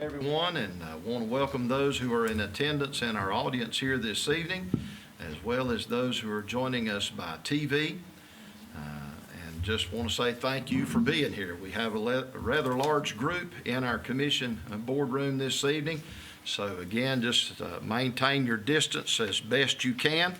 Everyone, and I want to welcome those who are in attendance in our audience here this evening, as well as those who are joining us by TV. And just want to say thank you for being here. We have a rather large group in our commission boardroom this evening. So again, just maintain your distance as best you can,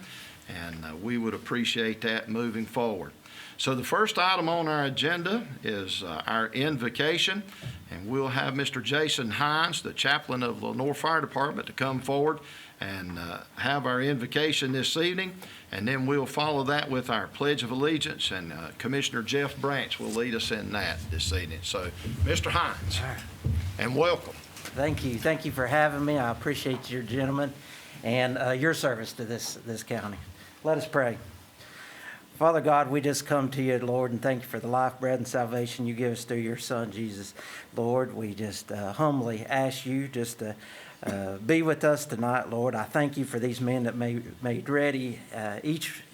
and we would appreciate that moving forward. So the first item on our agenda is our invocation, and we'll have Mr. Jason Hines, the chaplain of Lenore Fire Department, to come forward and have our invocation this evening, and then we'll follow that with our Pledge of Allegiance, and Commissioner Jeff Branch will lead us in that this evening. So, Mr. Hines, and welcome. Thank you. Thank you for having me. I appreciate your gentlemen and your service to this county. Let us pray. Father God, we just come to you, Lord, and thank you for the life, bread, and salvation you give us through your Son, Jesus. Lord, we just humbly ask you just to be with us tonight, Lord. I thank you for these men that made ready each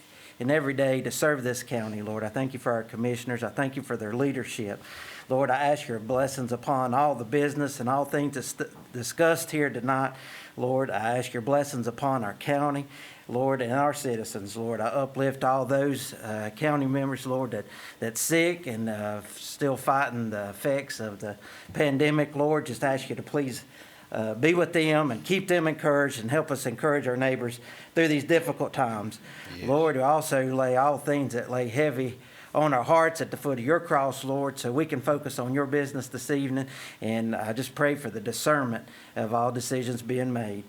and every day to serve this county, Lord. I thank you for our commissioners. I thank you for their leadership. Lord, I ask your blessings upon all the business and all things discussed here tonight. Lord, I ask your blessings upon our county, Lord, and our citizens. Lord, I uplift all those county members, Lord, that's sick and still fighting the effects of the pandemic. Lord, just ask you to please be with them and keep them encouraged and help us encourage our neighbors through these difficult times. Yes. Lord, we also lay all things that lay heavy on our hearts at the foot of your cross, Lord, so we can focus on your business this evening. And I just pray for the discernment of all decisions being made.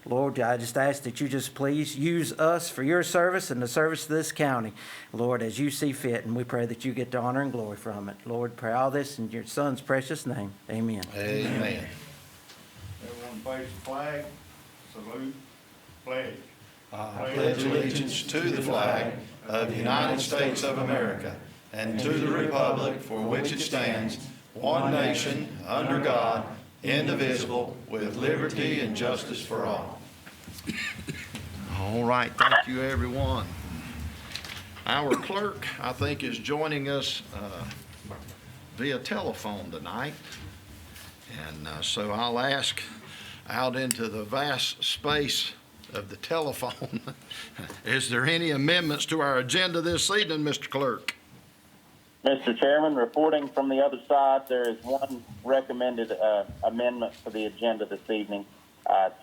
Lord, I just ask that you just please use us for your service and the service of this county, Lord, as you see fit. And we pray that you get the honor and glory from it. Lord, pray all this in your Son's precious name. Amen. Amen. Everyone face the flag, salute, pledge. I pledge allegiance to the flag of the United States of America and to the republic for which it stands, one nation, under God, indivisible, with liberty and justice for all. All right, thank you, everyone. Our clerk, I think, is joining us via telephone tonight, and so I'll ask out into the vast space of the telephone, is there any amendments to our agenda this evening, Mr. Clerk? Mr. Chairman, reporting from the other side, there is one recommended amendment for the agenda this evening,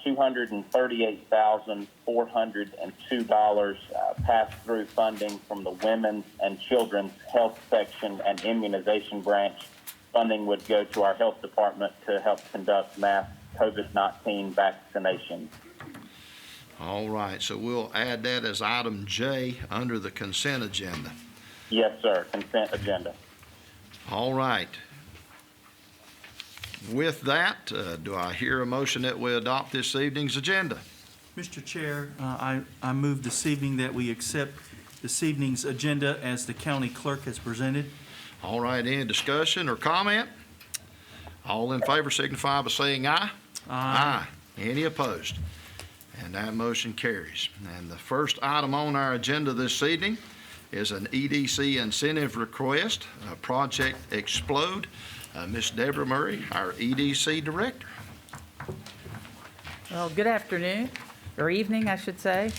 $238,402 pass-through funding from the Women's and Children's Health Section and Immunization Branch. Funding would go to our health department to help conduct mass COVID-19 vaccinations. All right, so we'll add that as item J under the consent agenda. Yes, sir, consent agenda. All right. With that, do I hear a motion that we adopt this evening's agenda? Mr. Chair, I move this evening that we accept this evening's agenda as the county clerk has presented. All right, any discussion or comment? All in favor signify by saying aye. Aye. Any opposed? And that motion carries. And the first item on our agenda this evening is an EDC incentive request, Project Explode. Ms. Deborah Murray, our EDC Director. Well, good afternoon, or evening, I should say.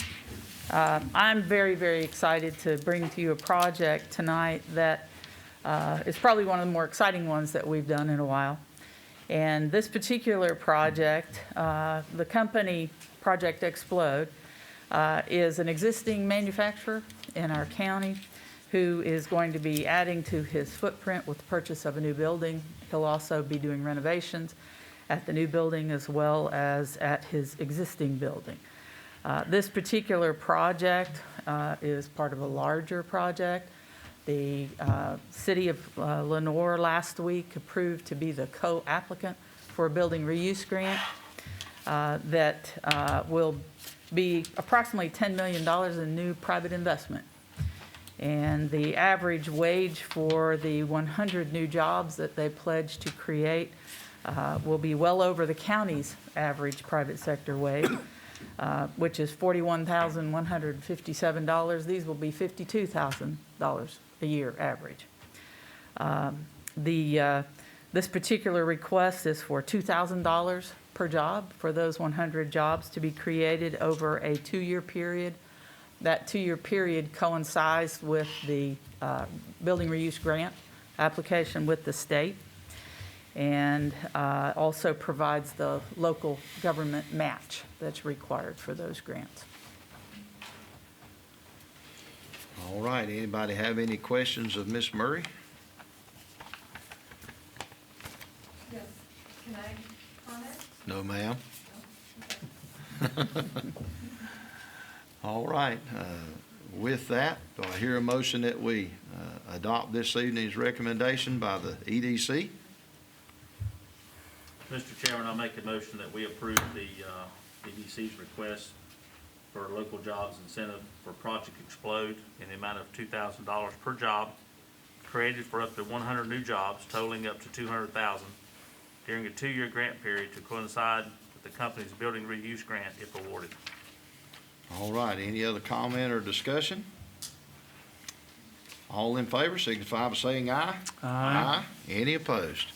I'm very, very excited to bring to you a project tonight that is probably one of the more exciting ones that we've done in a while. And this particular project, the company Project Explode, is an existing manufacturer in our county who is going to be adding to his footprint with the purchase of a new building. He'll also be doing renovations at the new building as well as at his existing building. This particular project is part of a larger project. The city of Lenore last week approved to be the co-applicant for a building reuse grant that will be approximately $10 million in new private investment. And the average wage for the 100 new jobs that they pledged to create will be well over the county's average private sector wage, which is $41,157. These will be $52,000 a year average. The This particular request is for $2,000 per job for those 100 jobs to be created over a 2-year period. That 2-year period coincides with the building reuse grant application with the state, and also provides the local government match that's required for those grants. All right, anybody have any questions of Ms. Murray? Yes, can I comment? No, ma'am. All right, with that, do I hear a motion that we adopt this evening's recommendation by the EDC? Mr. Chairman, I'll make a motion that we approve the EDC's request for local jobs incentive for Project Explode in the amount of $2,000 per job, created for up to 100 new jobs totaling up to $200,000 during a 2-year grant period to coincide with the company's building reuse grant if awarded. All right, any other comment or discussion? All in favor signify by saying aye. Aye. Any opposed?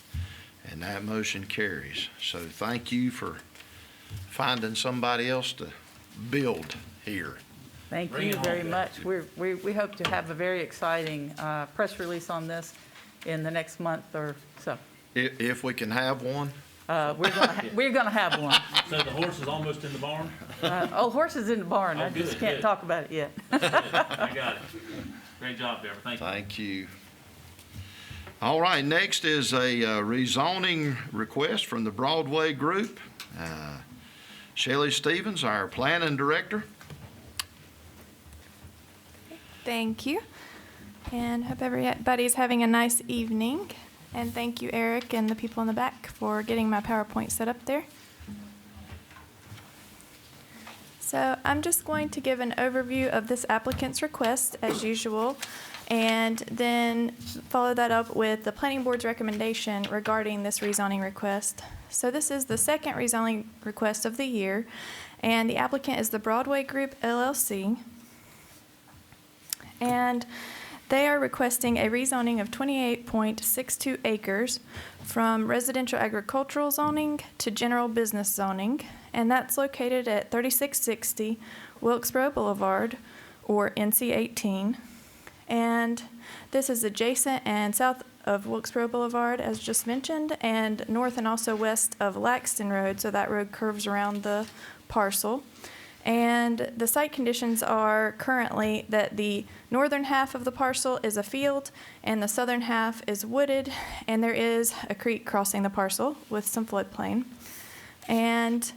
And that motion carries. So thank you for finding somebody else to build here. Thank Bring you it very home. much. We hope to have a very exciting press release on this in the next month or so. If we can have one. We're gonna have one. So the horse is almost in the barn? Horses in the barn. Oh, I just good, can't good. talk about it yet. I got it. Great job, Deborah. Thank you. Thank you. All right, next is a rezoning request from the Broadway Group. Shelley Stevens, our planning director. Thank you. And hope everybody's having a nice evening. And thank you, Eric, and the people in the back for getting my PowerPoint set up there. So I'm just going to give an overview of this applicant's request as usual, and then follow that up with the planning board's recommendation regarding this rezoning request. So this is the second rezoning request of the year, and the applicant is the Broadway Group LLC. And they are requesting a rezoning of 28.62 acres from residential agricultural zoning to general business zoning, and that's located at 3660 Wilkesboro Boulevard, or NC 18. And this is adjacent and south of Wilkesboro Boulevard, as just mentioned, and north and also west of Laxton Road, so that road curves around the parcel. And the site conditions are currently that the northern half of the parcel is a field and the southern half is wooded, and there is a creek crossing the parcel with some floodplain. And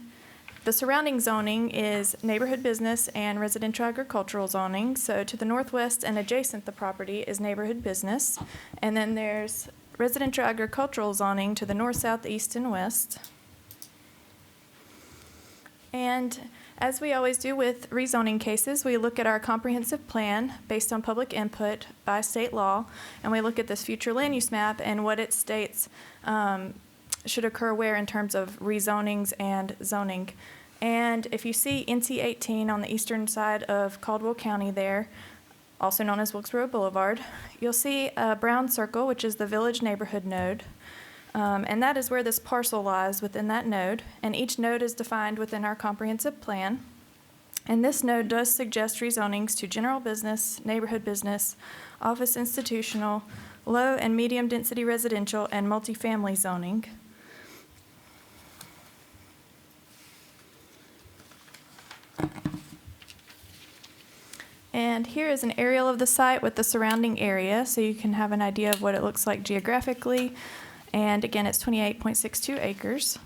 the surrounding zoning is neighborhood business and residential agricultural zoning. So to the northwest and adjacent the property is neighborhood business. And then there's residential agricultural zoning to the north, south, east, and west. And as we always do with rezoning cases, we look at our comprehensive plan based on public input by state law, and we look at this future land use map and what it states should occur where in terms of rezonings and zoning. And if you see NC 18 on the eastern side of Caldwell County there, also known as Wilkesboro Boulevard, you'll see a brown circle, which is the village neighborhood node. And that is where this parcel lies within that node, and each node is defined within our comprehensive plan. And this node does suggest rezonings to general business, neighborhood business, office institutional, low and medium density residential, and multifamily zoning. And here is an aerial of the site with the surrounding area, so you can have an idea of what it looks like geographically. And again, it's 28.62 acres.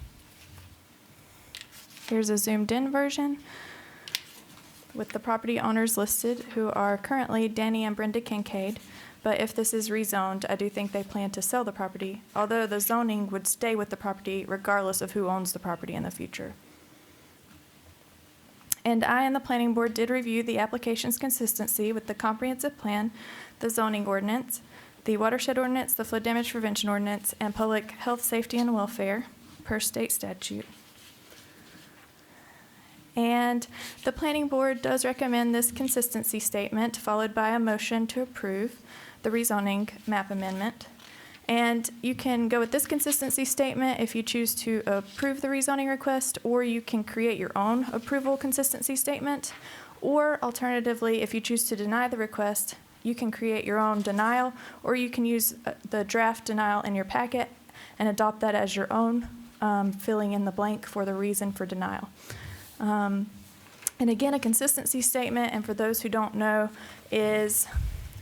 Here's a zoomed in version with the property owners listed, who are currently Danny and Brenda Kincaid. But if this is rezoned, I do think they plan to sell the property, although the zoning would stay with the property regardless of who owns the property in the future. And I and the planning board did review the application's consistency with the comprehensive plan, the zoning ordinance, the watershed ordinance, the flood damage prevention ordinance, and public health, safety, and welfare per state statute. And the planning board does recommend this consistency statement, followed by a motion to approve the rezoning map amendment. And you can go with this consistency statement if you choose to approve the rezoning request, or you can create your own approval consistency statement. Or alternatively, if you choose to deny the request, you can create your own denial, or you can use the draft denial in your packet and adopt that as your own, filling in the blank for the reason for denial. And again, a consistency statement, and for those who don't know, is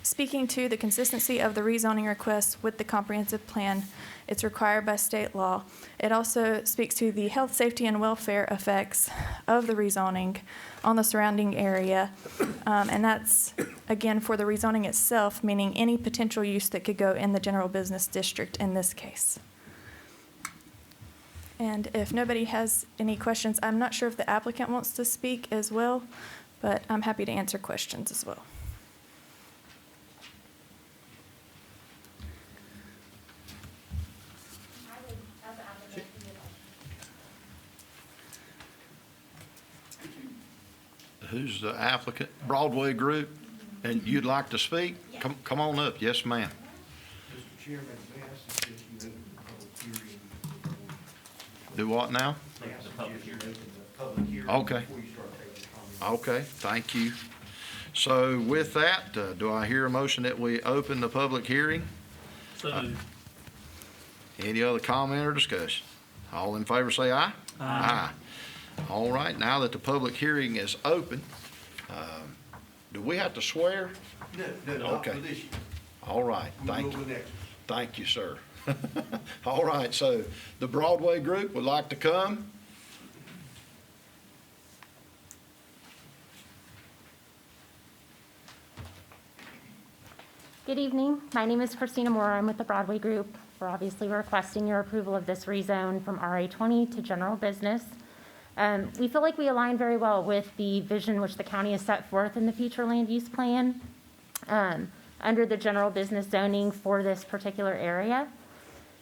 speaking to the consistency of the rezoning request with the comprehensive plan. It's required by state law. It also speaks to the health, safety, and welfare effects of the rezoning on the surrounding area. And that's, again, for the rezoning itself, meaning any potential use that could go in the general business district in this case. And if nobody has any questions, I'm not sure if the applicant wants to speak as well, but I'm happy to answer questions as well. Who's the applicant? Broadway Group? And you'd like to speak? Come on up. Yes, ma'am. Mr. Chairman, may I suggest you open the public hearing? Do what now? May I suggest you open the public hearing Okay. before you start taking comments? Okay, thank you. So with that, do I hear a motion that we open the public hearing? So moved. Any other comment or discussion? All in favor say aye. Aye. All right, now that the public hearing is open, do we have to swear? No, not Okay. for this year. All right, We thank will you. the next one. Thank you, sir. All right, so the Broadway Group would like to come. Good evening. My name is Christina Moore. I'm with the Broadway Group. We're obviously requesting your approval of this rezone from RA20 to general business. We feel like we align very well with the vision which the county has set forth in the future land use plan under the general business zoning for this particular area.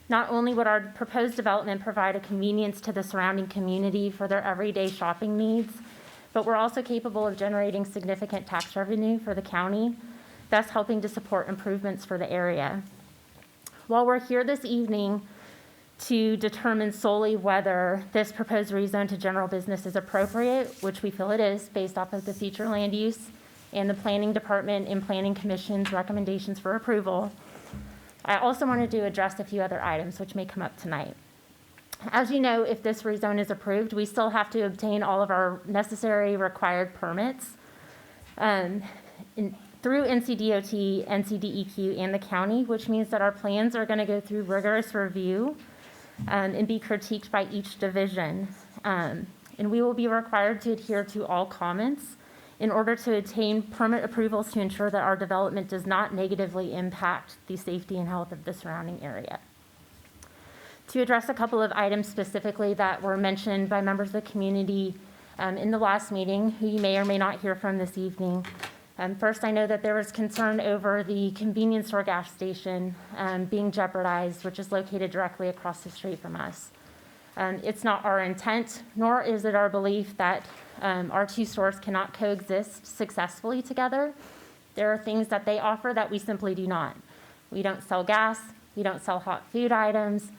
Not only would our proposed development provide a convenience to the surrounding community for their everyday shopping needs, but we're also capable of generating significant tax revenue for the county, thus helping to support improvements for the area. While we're here this evening to determine solely whether this proposed rezone to general business is appropriate, which we feel it is based off of the future land use and the planning department and planning commission's recommendations for approval, I also wanted to address a few other items which may come up tonight. As you know, if this rezone is approved, we still have to obtain all of our necessary required permits through NCDOT, NCDEQ, and the county, which means that our plans are going to go through rigorous review and be critiqued by each division. And we will be required to adhere to all comments in order to obtain permit approvals to ensure that our development does not negatively impact the safety and health of the surrounding area. To address a couple of items specifically that were mentioned by members of the community in the last meeting, who you may or may not hear from this evening. First, I know that there was concern over the convenience store gas station being jeopardized, which is located directly across the street from us. It's not our intent, nor is it our belief that our two stores cannot coexist successfully together. There are things that they offer that we simply do not. We don't sell gas, we don't sell hot food items,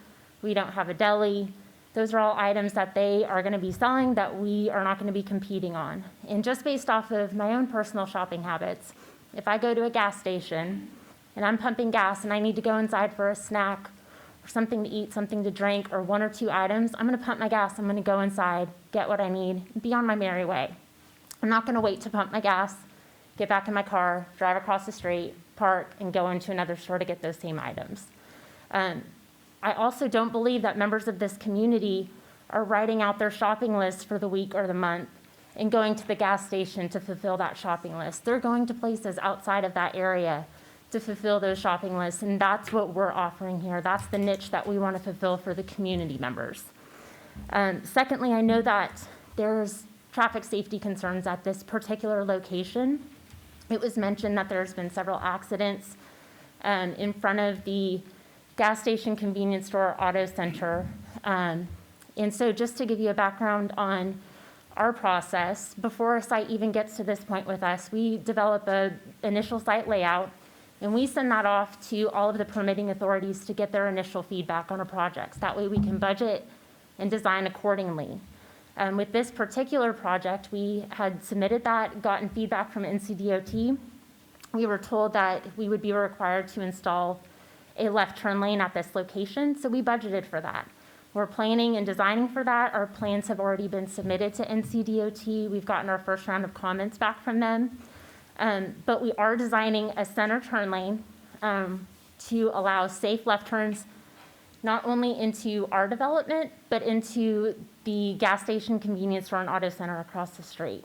we don't have a deli. Those are all items that they are going to be selling that we are not going to be competing on. And just based off of my own personal shopping habits, if I go to a gas station and I'm pumping gas and I need to go inside for a snack or something to eat, something to drink, or one or two items, I'm going to pump my gas, I'm going to go inside, get what I need, and be on my merry way. I'm not going to wait to pump my gas, get back in my car, drive across the street, park, and go into another store to get those same items. I also don't believe that members of this community are writing out their shopping list for the week or the month and going to the gas station to fulfill that shopping list. They're going to places outside of that area to fulfill those shopping lists, and that's what we're offering here. That's the niche that we want to fulfill for the community members. Secondly, I know that there's traffic safety concerns at this particular location. It was mentioned that there's been several accidents in front of the gas station, convenience store, auto center. And so just to give you a background on our process, before a site even gets to this point with us, we develop an initial site layout And we send that off to all of the permitting authorities to get their initial feedback on our projects. That way we can budget and design accordingly. With this particular project, we had submitted that, gotten feedback from NCDOT. We were told that we would be required to install a left turn lane at this location, so we budgeted for that. We're planning and designing for that. Our plans have already been submitted to NCDOT. We've gotten our first round of comments back from them. But we are designing a center turn lane to allow safe left turns, not only into our development, but into the gas station, convenience store, and auto center across the street.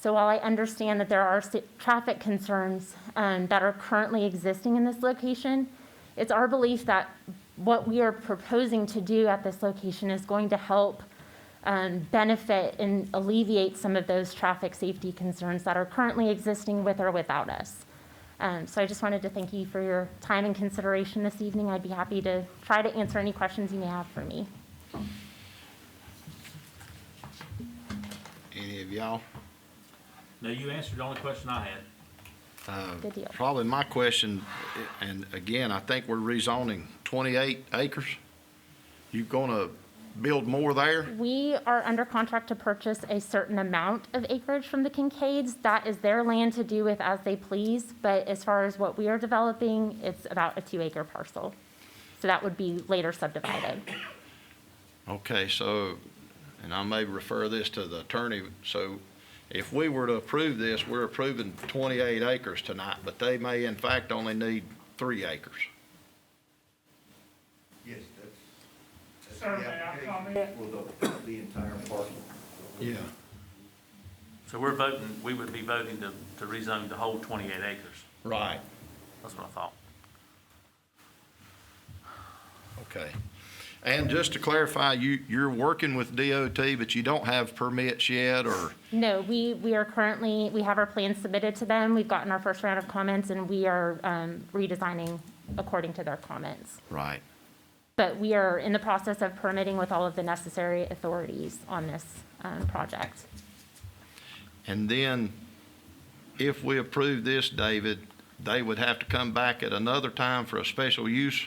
So while I understand that there are traffic concerns that are currently existing in this location, it's our belief that what we are proposing to do at this location is going to help benefit and alleviate some of those traffic safety concerns that are currently existing with or without us. So I just wanted to thank you for your time and consideration this evening. I'd be happy to try to answer any questions you may have for me. Any of y'all? No, you answered the only question I had. Good deal. Probably my question, and again, I think we're rezoning 28 acres. You gonna build more there? We are under contract to purchase a certain amount of acreage from the Kincaids. That is their land to do with as they please, but as far as what we are developing, it's about a 2-acre parcel. So that would be later subdivided. Okay, so, and I may refer this to the attorney, so if we were to approve this, we're approving 28 acres tonight, but they may in fact only need 3 acres. Yes, that's the application for the entire parcel. Yeah. So we would be voting to rezone the whole 28 acres. Right, That's what I thought. okay. And just to clarify, you're working with DOT, but you don't have permits yet, or? No, we are currently, we have our plans submitted to them. We've gotten our first round of comments, and we are redesigning according to their comments. Right. But we are in the process of permitting with all of the necessary authorities on this project. And then, if we approve this, David, they would have to come back at another time for a special use?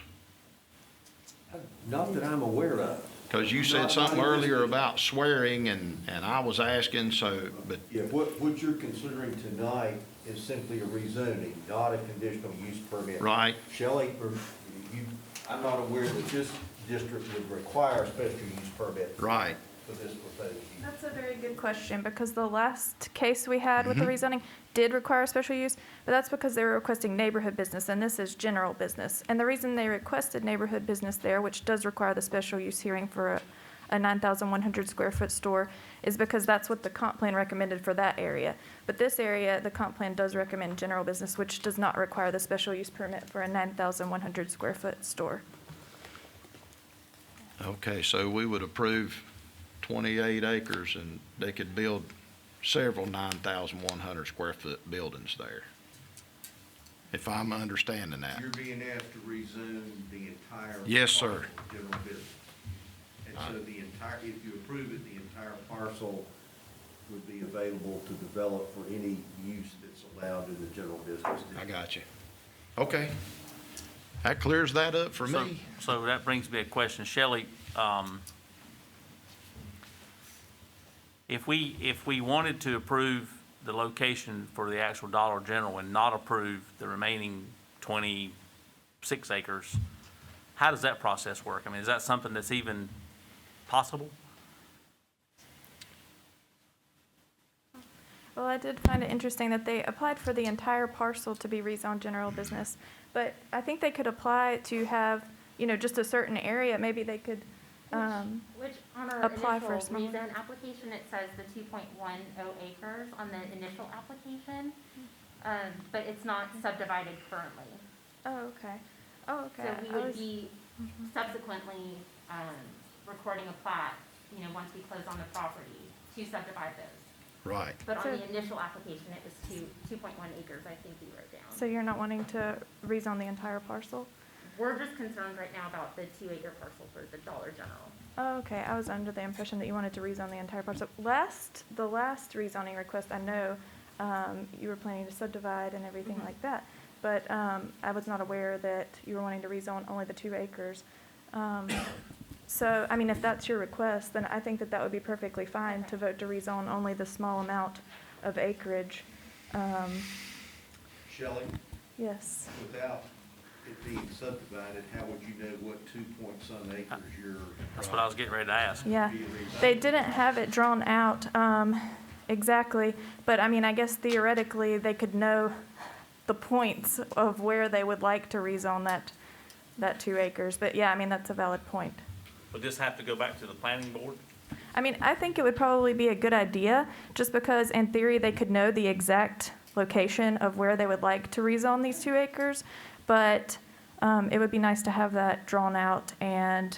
Not that I'm aware of. Because you said something earlier about swearing, and I was asking, so, but, Yeah, what you're considering tonight is simply a rezoning, not a conditional use permit. right, Shelley, I'm not aware that this district would require a special use permit right. for this proposed use. That's a very good question, because the last case we had with the rezoning did require a special use, but that's because they were requesting neighborhood business, and this is general business. And the reason they requested neighborhood business there, which does require the special use hearing for a 9,100 square foot store, is because that's what the comp plan recommended for that area. But this area, the comp plan does recommend general business, which does not require the special use permit for a 9,100 square foot store. Okay, so we would approve 28 acres, and they could build several 9,100 square foot buildings there, if I'm understanding that. You're being asked to rezone the entire. Yes, sir. parcel of General business. And so the entire, if you approve it, the entire parcel would be available to develop for any use that's allowed in the general business district. I got you. Okay. That clears that up for So- me. So that brings me a question. Shelley, if we wanted to approve the location for the actual Dollar General and not approve the remaining 26 acres, how does that process work? I mean, is that something that's even possible? Well, I did find it interesting that they applied for the entire parcel to be rezoned general business, but I think they could apply to have, just a certain area. Maybe they could, Which on our apply for a initial smaller- rezone application, it says the 2.10 acres on the initial application, but it's not subdivided currently. oh, okay. Oh, okay. So we would be subsequently recording a plat, once we close on the property to subdivide those. Right. But on So- the initial application, it was 2.1 acres, I think we wrote down. So you're not wanting to rezone the entire parcel? We're just concerned right now about the 2-acre parcel for the Dollar General. Oh, okay. I was under the impression that you wanted to rezone the entire parcel. The last rezoning request, I know, you were planning to subdivide and everything like that. but I was not aware that you were wanting to rezone only the 2 acres. So, I mean, if that's your request, then I think that that would be perfectly fine to vote to rezone only the small amount of acreage. Shelley, Yes. without it being subdivided, how would you know what 2-point-some acres you're? That's what I was getting ready to ask. Yeah, they didn't have it drawn out exactly, but I mean, I guess theoretically, they could know the points of where they would like to rezone that 2 acres. But yeah, I mean, that's a valid point. Would this have to go back to the planning board? I mean, I think it would probably be a good idea, just because in theory, they could know the exact location of where they would like to rezone these 2 acres. But it would be nice to have that drawn out and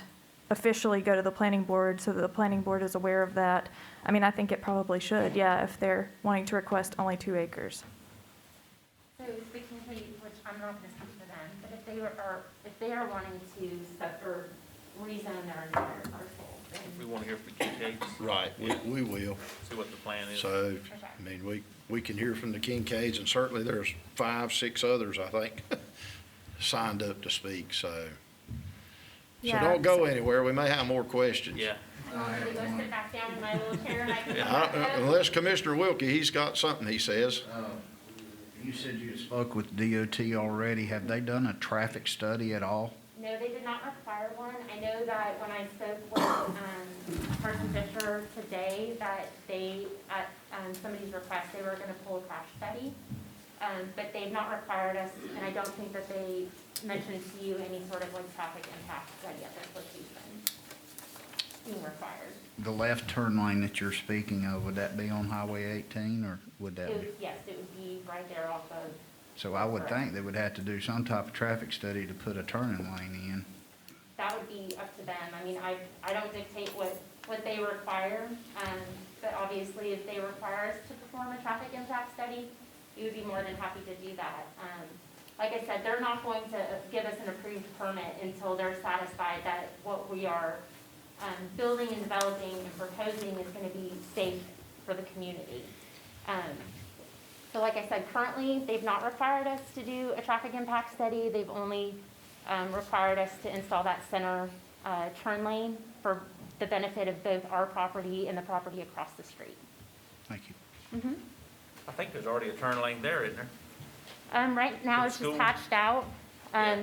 officially go to the planning board so that the planning board is aware of that. I mean, I think it probably should, yeah, if they're wanting to request only 2 acres. So speaking to, which I'm not going to speak for them, but if they are wanting to or rezone their entire parcel, then We want to hear from the Kincaids, Right, we will. see what the plan is. So, I mean, we can hear from the Kincaids, and certainly there's 5, 6 others, I think, signed up to speak, so. So Yeah, don't go anywhere, we may have more questions. Yeah, I'm going to go sit back down in my little chair and I can. Unless Commissioner Wilkie, he's got something he says. You said you spoke with DOT already. Have they done a traffic study at all? No, they did not require one. I know that when I spoke with Carson Fisher today, that they, at somebody's request, they were going to pull a crash study. But they've not required us, and I don't think that they mentioned to you any sort of like traffic impact study at this location being required. The left turn lane that you're speaking of, would that be on Highway 18 or would that be? Yes, it would be right there off of. So I would think they would have to do some type of traffic study to put a turning lane in. That would be up to them. I mean, I don't dictate what they require, but obviously if they require us to perform a traffic impact study, we would be more than happy to do that. Like I said, they're not going to give us an approved permit until they're satisfied that what we are building and developing and proposing is going to be safe for the community. So like I said, currently, they've not required us to do a traffic impact study. They've only required us to install that center turn lane for the benefit of both our property and the property across the street. Thank you. I think there's already a turn lane there, isn't there? Right now, it's just hatched out.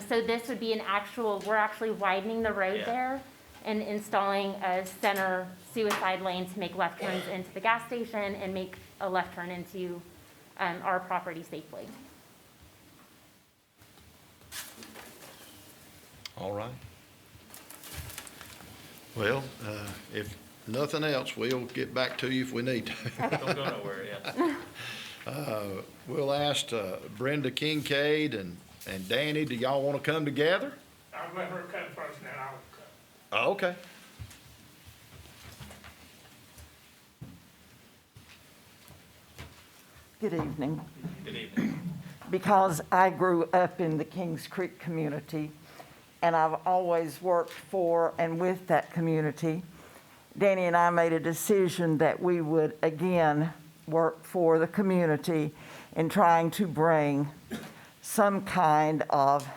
So this would be we're actually widening the road Yeah. there and installing a center suicide lane to make left turns into the gas station and make a left turn into our property safely. All right. Well, if nothing else, we'll get back to you if we need to. Don't go nowhere, yeah. We'll ask Brenda Kincaid and Danny, do y'all want to come together? I'll let her cut first, and then I'll cut. Oh, okay. Good evening. Good evening. Because I grew up in the Kings Creek community, and I've always worked for and with that community, Danny and I made a decision that we would again work for the community in trying to bring some kind of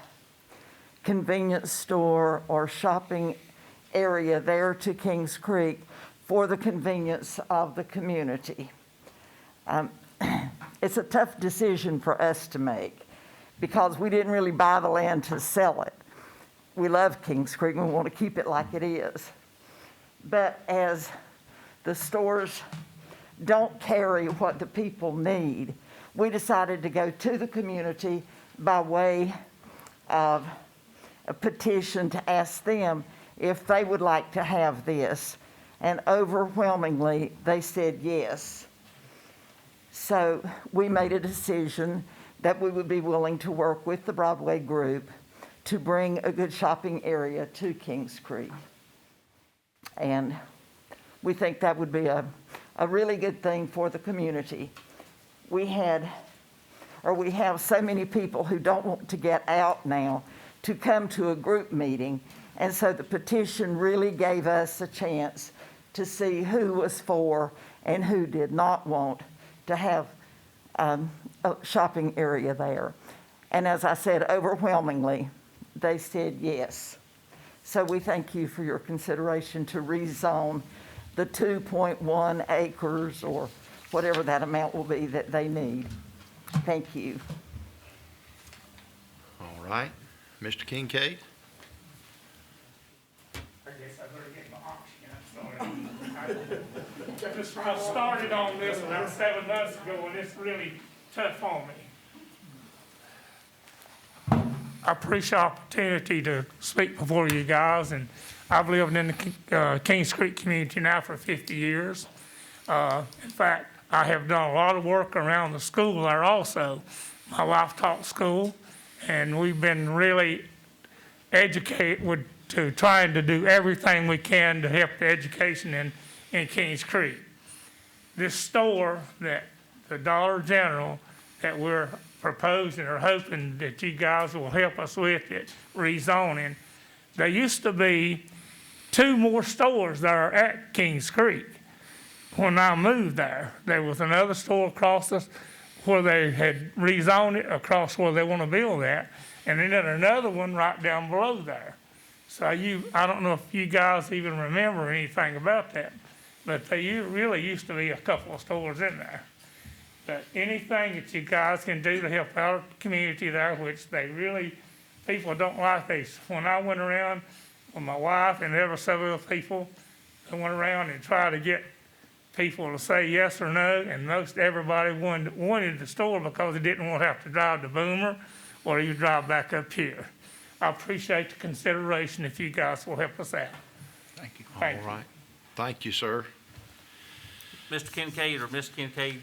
convenience store or shopping area there to Kings Creek for the convenience of the community. It's a tough decision for us to make because we didn't really buy the land to sell it. We love Kings Creek and we want to keep it like it is. But as the stores don't carry what the people need, we decided to go to the community by way of a petition to ask them if they would like to have this. And overwhelmingly, they said yes. So we made a decision that we would be willing to work with the Broadway group to bring a good shopping area to Kings Creek. And we think that would be a really good thing for the community. We have so many people who don't want to get out now to come to a group meeting. And so the petition really gave us a chance to see who was for and who did not want to have a shopping area there. And as I said, overwhelmingly, they said yes. So we thank you for your consideration to rezone the 2.1 acres or whatever that amount will be that they need. Thank you. All right. Mr. Kincaid? I guess I better get my oxygen started. I started on this about 7 months ago, and it's really tough on me. I appreciate the opportunity to speak before you guys, and I've lived in the Kings Creek community now for 50 years. In fact, I have done a lot of work around the school there also. My wife taught school, and we've been really educated to trying to do everything we can to help the education in Kings Creek. This store, that the Dollar General, that we're proposing or hoping that you guys will help us with it, rezoning, there used to be 2 more stores there at Kings Creek. When I moved there, there was another store across us where they had rezoned it across where they want to build that, and then another one right down below there. So I don't know if you guys even remember anything about that, but there really used to be a couple of stores in there. But anything that you guys can do to help out the community there, which people don't like these. When I went around with my wife and there were several people that went around and tried to get people to say yes or no, and most everybody wanted the store because they didn't want to have to drive to Boomer or you drive back up here. I appreciate the consideration if you guys will help us out. Thank you. All right. Thank you, sir. Mr. Kincaid or Ms. Kincaid,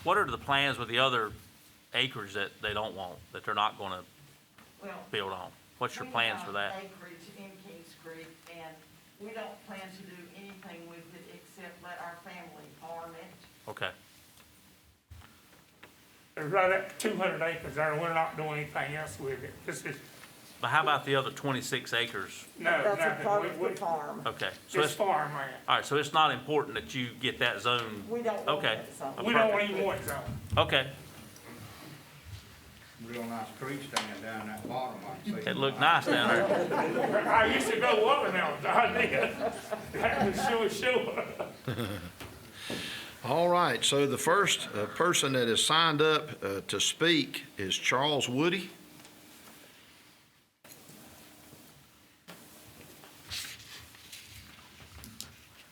what are the plans with the other acreage that they don't want, that they're not going to build on? What's your plans for that? We have acreage in Kings Creek, and we don't plan to do anything with it except let our family farm it. Okay. There's right at 200 acres there, and we're not doing anything else with it. This is, But how about the other 26 acres? no, That's a nothing. part of the farm. Okay. So It's it's, farmland. all right, so it's not important that you get that zone? We don't want Okay. that zone. We don't even want zone. Okay. Real nice tree stand down that bottom, I'd say. It looked nice down there. I used to go up and down, I did. That was sure. All right, so the first person that is signed up to speak is Charles Woody.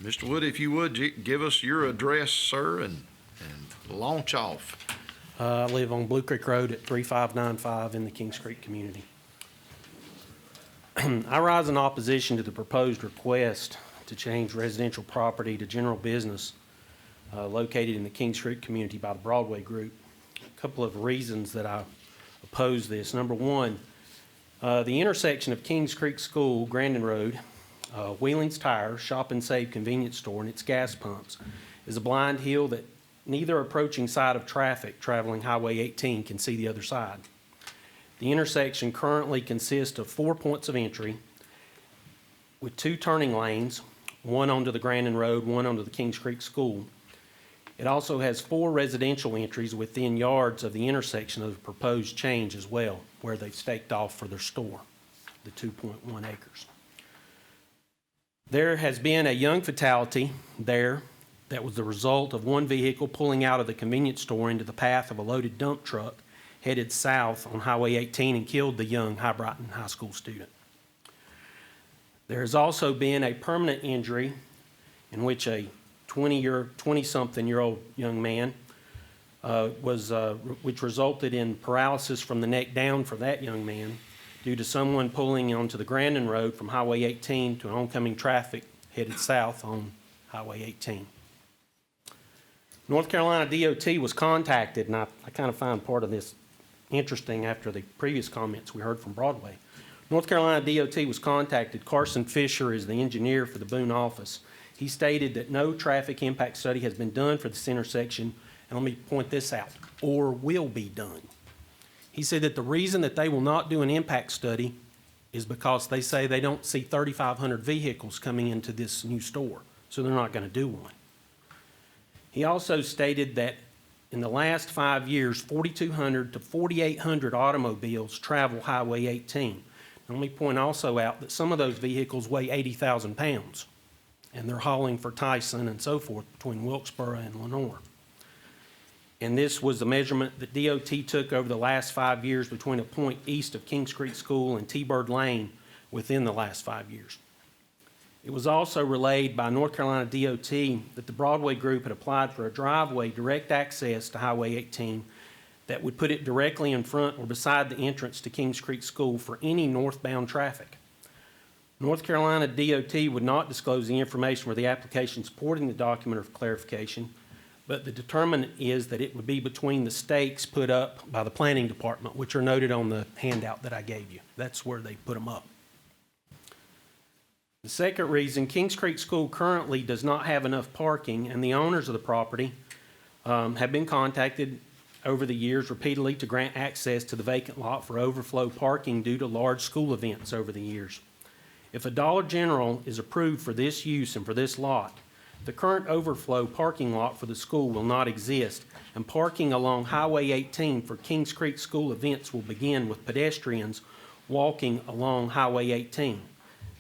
Mr. Woody, if you would, give us your address, sir, and launch off. I live on Blue Creek Road at 3595 in the Kings Creek community. I rise in opposition to the proposed request to change residential property to general business located in the Kings Creek community by the Broadway group. A couple of reasons that I oppose this. Number one, the intersection of Kings Creek School, Grandin Road, Wheeling's Tire, Shop and Save convenience store, and its gas pumps is a blind hill that neither approaching side of traffic traveling Highway 18 can see the other side. The intersection currently consists of 4 points of entry with 2 turning lanes, one onto the Grandin Road, one onto the Kings Creek School. It also has 4 residential entries within yards of the intersection of the proposed change as well, where they've staked off for their store, the 2.1 acres. There has been a young fatality there that was the result of one vehicle pulling out of the convenience store into the path of a loaded dump truck headed south on Highway 18 and killed the young High Brighton High School student. There has also been a permanent injury in which a 20-something-year-old young man which resulted in paralysis from the neck down for that young man due to someone pulling onto the Grandin Road from Highway 18 to oncoming traffic headed south on Highway 18. North Carolina DOT was contacted, and I kind of find part of this interesting after the previous comments we heard from Broadway. North Carolina DOT was contacted. Carson Fisher is the engineer for the Boone office. He stated that no traffic impact study has been done for this intersection, and let me point this out, or will be done. He said that the reason that they will not do an impact study is because they say they don't see 3,500 vehicles coming into this new store, so they're not going to do one. He also stated that in the last 5 years, 4,200 to 4,800 automobiles travel Highway 18. Let me point also out that some of those vehicles weigh 80,000 pounds, and they're hauling for Tyson and so forth between Wilkesboro and Lenore. And this was the measurement that DOT took over the last 5 years between a point east of Kings Creek School and T-Bird Lane within the last 5 years. It was also relayed by North Carolina DOT that the Broadway group had applied for a driveway direct access to Highway 18 that would put it directly in front or beside the entrance to Kings Creek School for any northbound traffic. North Carolina DOT would not disclose the information for the application supporting the document of clarification, but the determinant is that it would be between the stakes put up by the planning department, which are noted on the handout that I gave you. That's where they put them up. The second reason, Kings Creek School currently does not have enough parking, and the owners of the property have been contacted over the years repeatedly to grant access to the vacant lot for overflow parking due to large school events over the years. If a Dollar General is approved for this use and for this lot, the current overflow parking lot for the school will not exist, and parking along Highway 18 for Kings Creek School events will begin with pedestrians walking along Highway 18.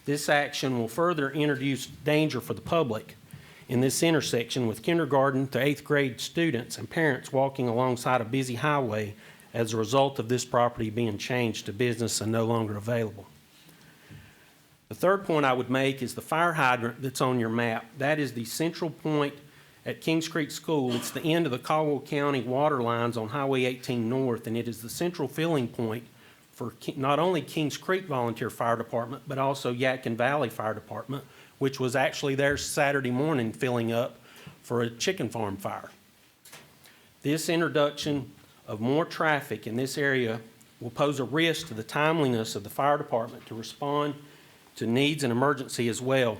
This action will further introduce danger for the public in this intersection with kindergarten to 8th grade students and parents walking alongside a busy highway as a result of this property being changed to business and no longer available. The third point I would make is the fire hydrant that's on your map. That is the central point at Kings Creek School. It's the end of the Caldwell County water lines on Highway 18 North, and it is the central filling point for not only Kings Creek Volunteer Fire Department, but also Yadkin Valley Fire Department, which was actually there Saturday morning filling up for a chicken farm fire. This introduction of more traffic in this area will pose a risk to the timeliness of the fire department to respond to needs and emergency as well.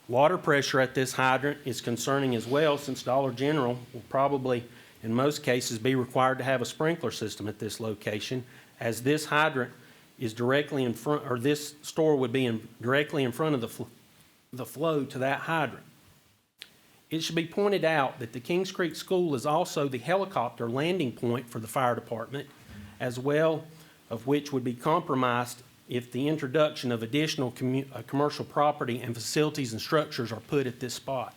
Water pressure at this hydrant is concerning as well, since Dollar General will probably, in most cases, be required to have a sprinkler system at this location, as this hydrant is directly in front, or this store would be directly in front of the flow to that hydrant. It should be pointed out that the Kings Creek School is also the helicopter landing point for the fire department, as well of which would be compromised if the introduction of additional commercial property and facilities and structures are put at this spot.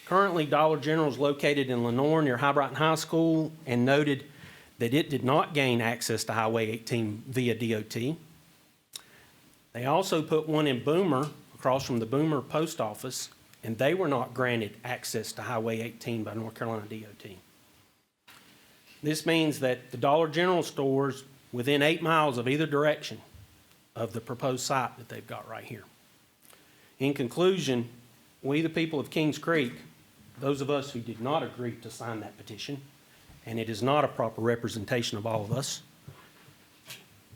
Currently, Dollar General is located in Lenore near High Brighton High School, and noted that it did not gain access to Highway 18 via DOT. They also put one in Boomer, across from the Boomer Post Office, and they were not granted access to Highway 18 by North Carolina DOT. This means that the Dollar General stores within 8 miles of either direction of the proposed site that they've got right here. In conclusion, we, the people of Kings Creek, those of us who did not agree to sign that petition, and it is not a proper representation of all of us,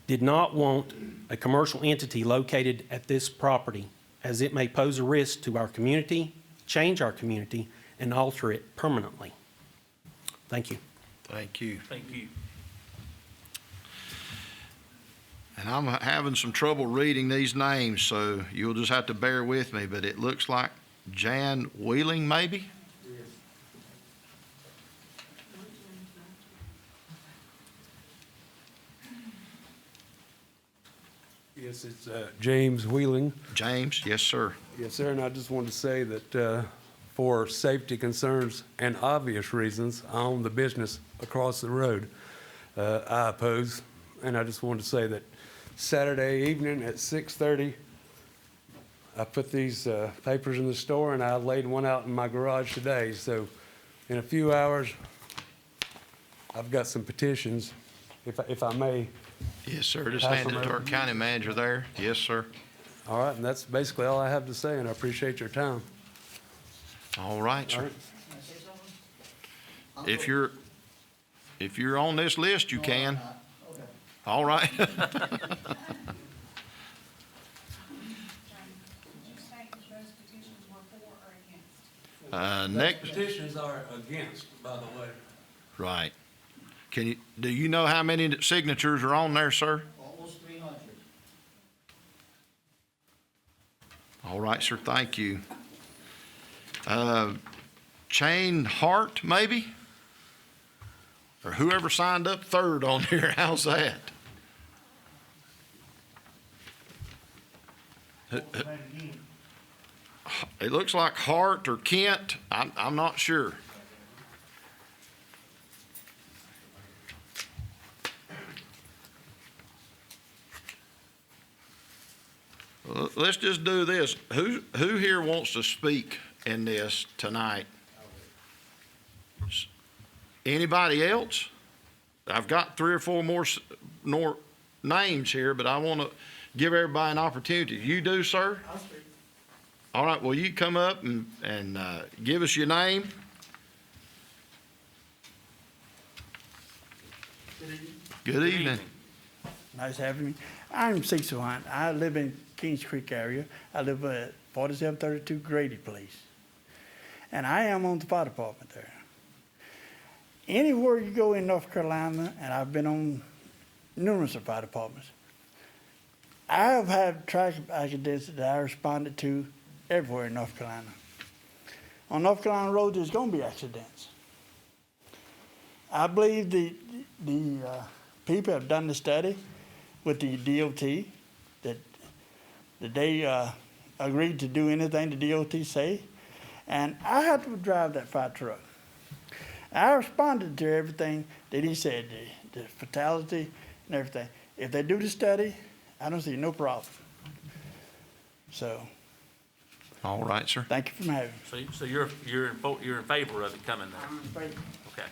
did not want a commercial entity located at this property, as it may pose a risk to our community, change our community, and alter it permanently. Thank you. Thank you. Thank you. And I'm having some trouble reading these names, so you'll just have to bear with me, but it looks like Jan Wheeling, maybe? Yes, it's James Wheeling. James, yes, sir. Yes, sir, and I just wanted to say that for safety concerns and obvious reasons, I own the business across the road. I oppose, and I just wanted to say that Saturday evening at 6:30, I put these papers in the store, and I laid one out in my garage today. So in a few hours, I've got some petitions, if I may. Yes, sir. Just hand it to our county manager there. Yes, sir. All right, and that's basically all I have to say, and I appreciate your time. All right, sir. All right. If you're on this list, you can. All right. Next. Petitions are against, by the way. Right. Do you know how many signatures are on there, sir? Almost 300. All right, sir, thank you. Chain Hart, maybe? Or whoever signed up third on here, how's that? It looks like Hart or Kent. I'm not sure. Let's just do this. Who here wants to speak in this tonight? Anybody else? I've got 3 or 4 more names here, but I want to give everybody an opportunity. You do, sir? I'll speak. All right, well, you come up and give us your name. Good evening. Nice having me. I'm Cecil Hunt. I live in Kings Creek area. I live at 4732 Grady Place. And I am on the fire department there. Anywhere you go in North Carolina, and I've been on numerous fire departments, I have had traffic accidents that I responded to everywhere in North Carolina. On North Carolina roads, there's going to be accidents. I believe the people have done the study with the DOT that they agreed to do anything the DOT say, and I had to drive that fire truck. I responded to everything that he said, the fatality and everything. If they do the study, I don't see no problem. So. All right, sir. Thank you for having me. So you're in favor of it coming there? I'm in favor. Okay.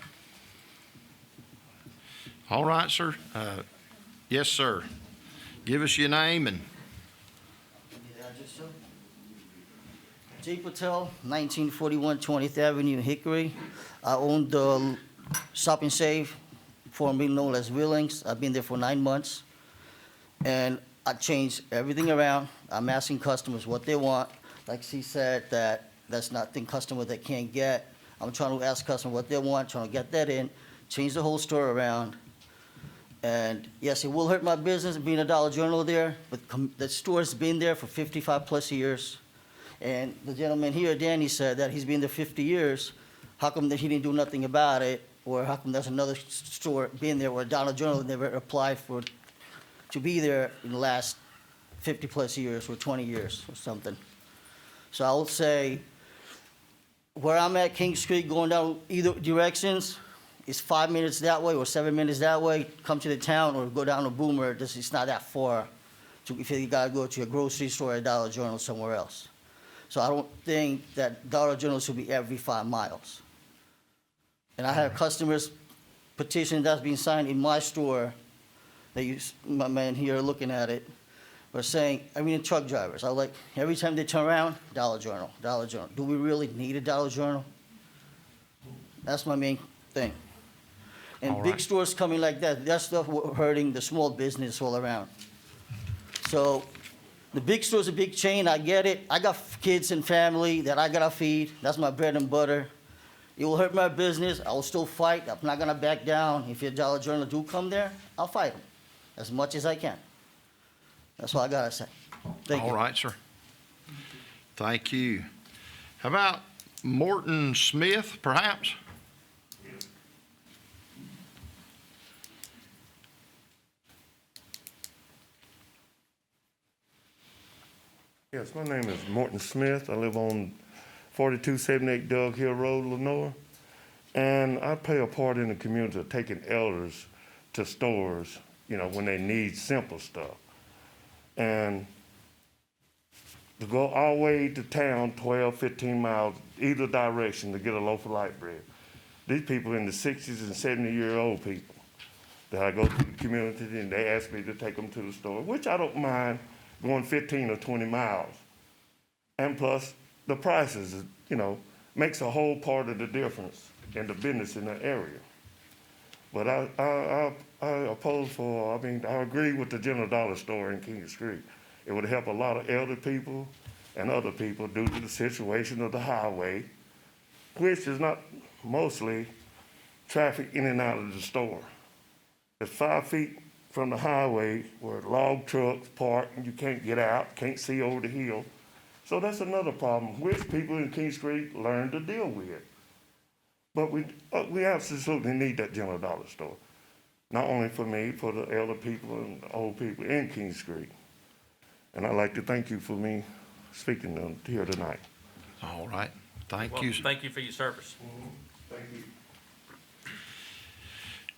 All right, sir. Yes, sir. Give us your name and. Jay Patel, 1941 20th Avenue, Hickory. I own the Shop and Save, formerly known as Willings. I've been there for 9 months. And I changed everything around. I'm asking customers what they want. Like she said, that's nothing customer that can't get. I'm trying to ask customers what they want, trying to get that in, change the whole store around. And yes, it will hurt my business being a Dollar General there, but the store's been there for 55 plus years. And the gentleman here, Danny, said that he's been there 50 years. How come that he didn't do nothing about it? Or how come there's another store been there where Dollar General never applied to be there in the last 50 plus years or 20 years or something? So I would say where I'm at, King Street, going down either directions, is 5 minutes that way or 7 minutes that way. Come to the town or go down to Boomer. It's not that far if you gotta go to a grocery store or a Dollar General somewhere else. So I don't think that Dollar General should be every 5 miles. And I have customers petition that's being signed in my store, my man here looking at it, were saying, truck drivers, every time they turn around, Dollar General, Dollar General. Do we really need a Dollar General? That's my main thing. And big stores coming like that stuff hurting the small business all around. So the big store's a big chain, I get it. I got kids and family that I gotta feed. That's my bread and butter. It will hurt my business. I will still fight. I'm not gonna back down. If your Dollar General do come there, I'll fight them as much as I can. That's all I gotta say. Thank you. All right, sir. Thank you. How about Morton Smith, perhaps? Yes, my name is Morton Smith. I live on 4278 Doug Hill Road, Lenore. And I play a part in the community of taking elders to stores, when they need simple stuff. And to go all the way to town, 12, 15 miles, either direction to get a loaf of light bread. These people in the 60s and 70-year-old people that I go to the community and they ask me to take them to the store, which I don't mind going 15 or 20 miles. And plus, the prices, makes a whole part of the difference in the business in the area. But I agree with the General Dollar Store in King Street. It would help a lot of elder people and other people due to the situation of the highway, which is not mostly traffic in and out of the store. It's 5 feet from the highway where log trucks park and you can't get out, can't see over the hill. So that's another problem, which people in King Street learn to deal with. But we absolutely need that general dollar store. Not only for me, for the elder people and the old people in Kings Creek. And I'd like to thank you for me speaking here tonight. All right. Thank Well, you. thank you for your service. Thank you.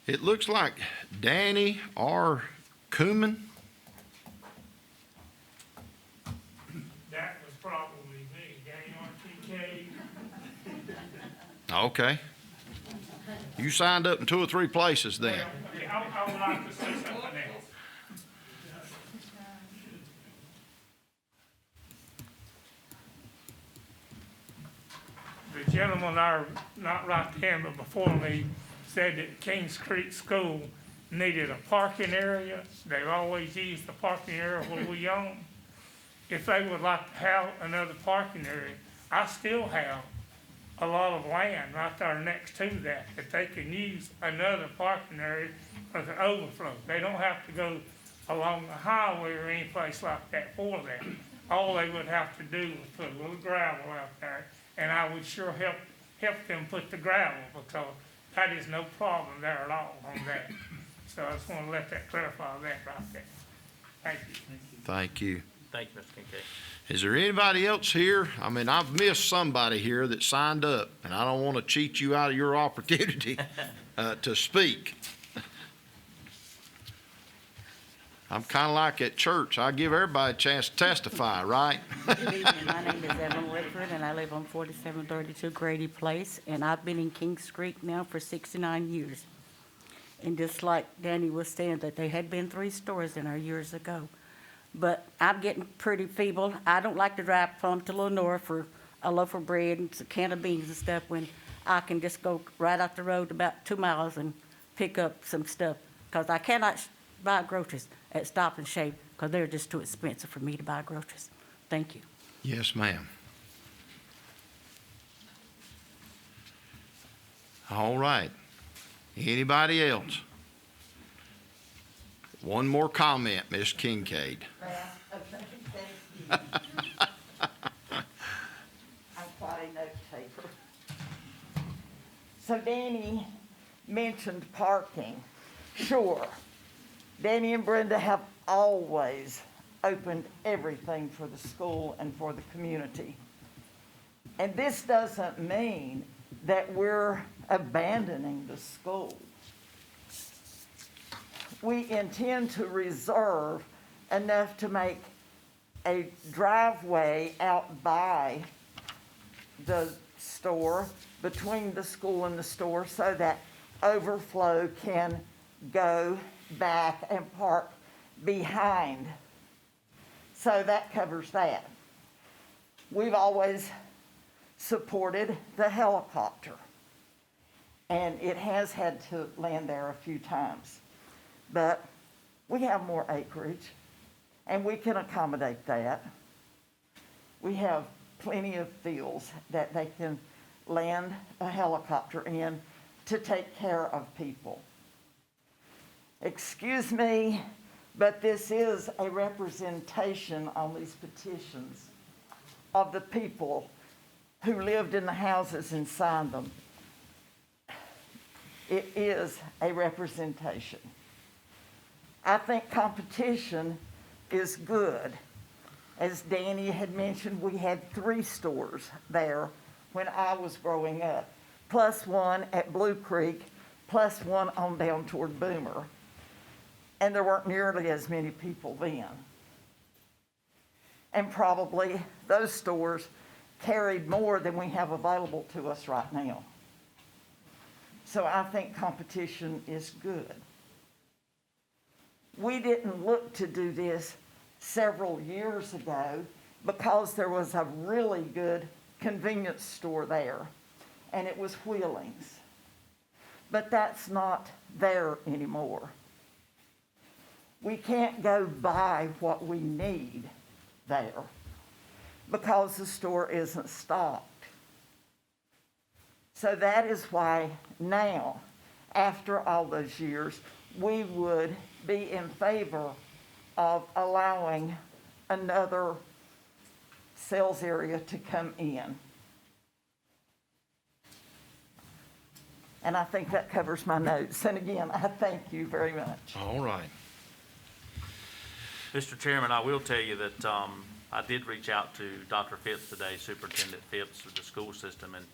It looks like Danny R. Cooman. That was probably me, Danny RTK. Okay. You signed up in 2 or 3 places then. I would like to say something else. The gentleman, not right then, but before me, said that Kings Creek School needed a parking area. They've always used the parking area where we own. If they would like to have another parking area, I still have a lot of land right there next to that they can use another parking area for the overflow. They don't have to go along the highway or any place like that for that. All they would have to do was put a little gravel out there, and I would sure help them put the gravel, because that is no problem there at all on that. So I just want to let that clarify that right there. Thank you. Thank you. Thank you, Mr. Kincaid. Is there anybody else here? I mean, I've missed somebody here that signed up, and I don't want to cheat you out of your opportunity to speak. I'm kind of like at church. I give everybody a chance to testify, right? Good evening. My name is Evan Whitford, and I live on 4732 Grady Place, and I've been in Kings Creek now for 69 years. And just like Danny was saying, that there had been 3 stores in there years ago. But I'm getting pretty feeble. I don't like to drive from to Lenore for a loaf of bread and a can of beans and stuff, when I can just go right up the road about 2 miles and pick up some stuff, because I cannot buy groceries at Stop and Shave, because they're just too expensive for me to buy groceries. Thank you. Yes, ma'am. All right. Anybody else? One more comment, Ms. Kincaid. I'm quite a note taker. So Danny mentioned parking. Sure, Danny and Brenda have always opened everything for the school and for the community. And this doesn't mean that we're abandoning the school. We intend to reserve enough to make a driveway out by the store, between the school and the store, so that overflow can go back and park behind. So that covers that. We've always supported the helicopter, and it has had to land there a few times. But we have more acreage, and we can accommodate that. We have plenty of fields that they can land a helicopter in to take care of people. Excuse me, but this is a representation on these petitions of the people who lived in the houses and signed them. It is a representation. I think competition is good. As Danny had mentioned, we had 3 stores there when I was growing up, plus one at Blue Creek, plus one on down toward Boomer. And there weren't nearly as many people then. And probably those stores carried more than we have available to us right now. So I think competition is good. We didn't look to do this several years ago because there was a really good convenience store there, and it was Wheelings. But that's not there anymore. We can't go buy what we need there because the store isn't stocked. So that is why now, after all those years, we would be in favor of allowing another sales area to come in. And I think that covers my notes. And again, I thank you very much. All right. Mr. Chairman, I will tell you that I did reach out to Dr. Phipps today, Superintendent Phipps of the school system, and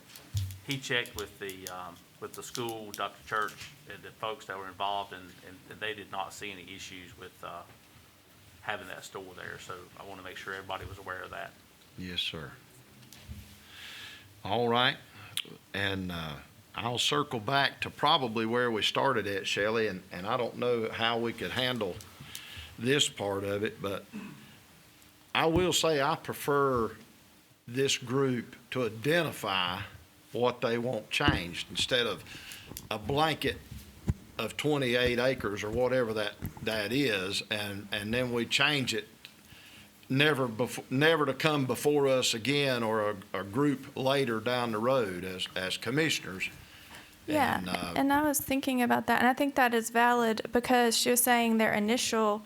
he checked with the school, Dr. Church, and the folks that were involved, and they did not see any issues with having that store there. So I want to make sure everybody was aware of that. Yes, sir. All right. And I'll circle back to probably where we started at, Shelley, and I don't know how we could handle this part of it, but I will say I prefer this group to identify what they want changed instead of a blanket of 28 acres or whatever that is, and then we change it never to come before us again or a group later down the road as commissioners. Yeah, and I was thinking about that, and I think that is valid because she was saying their initial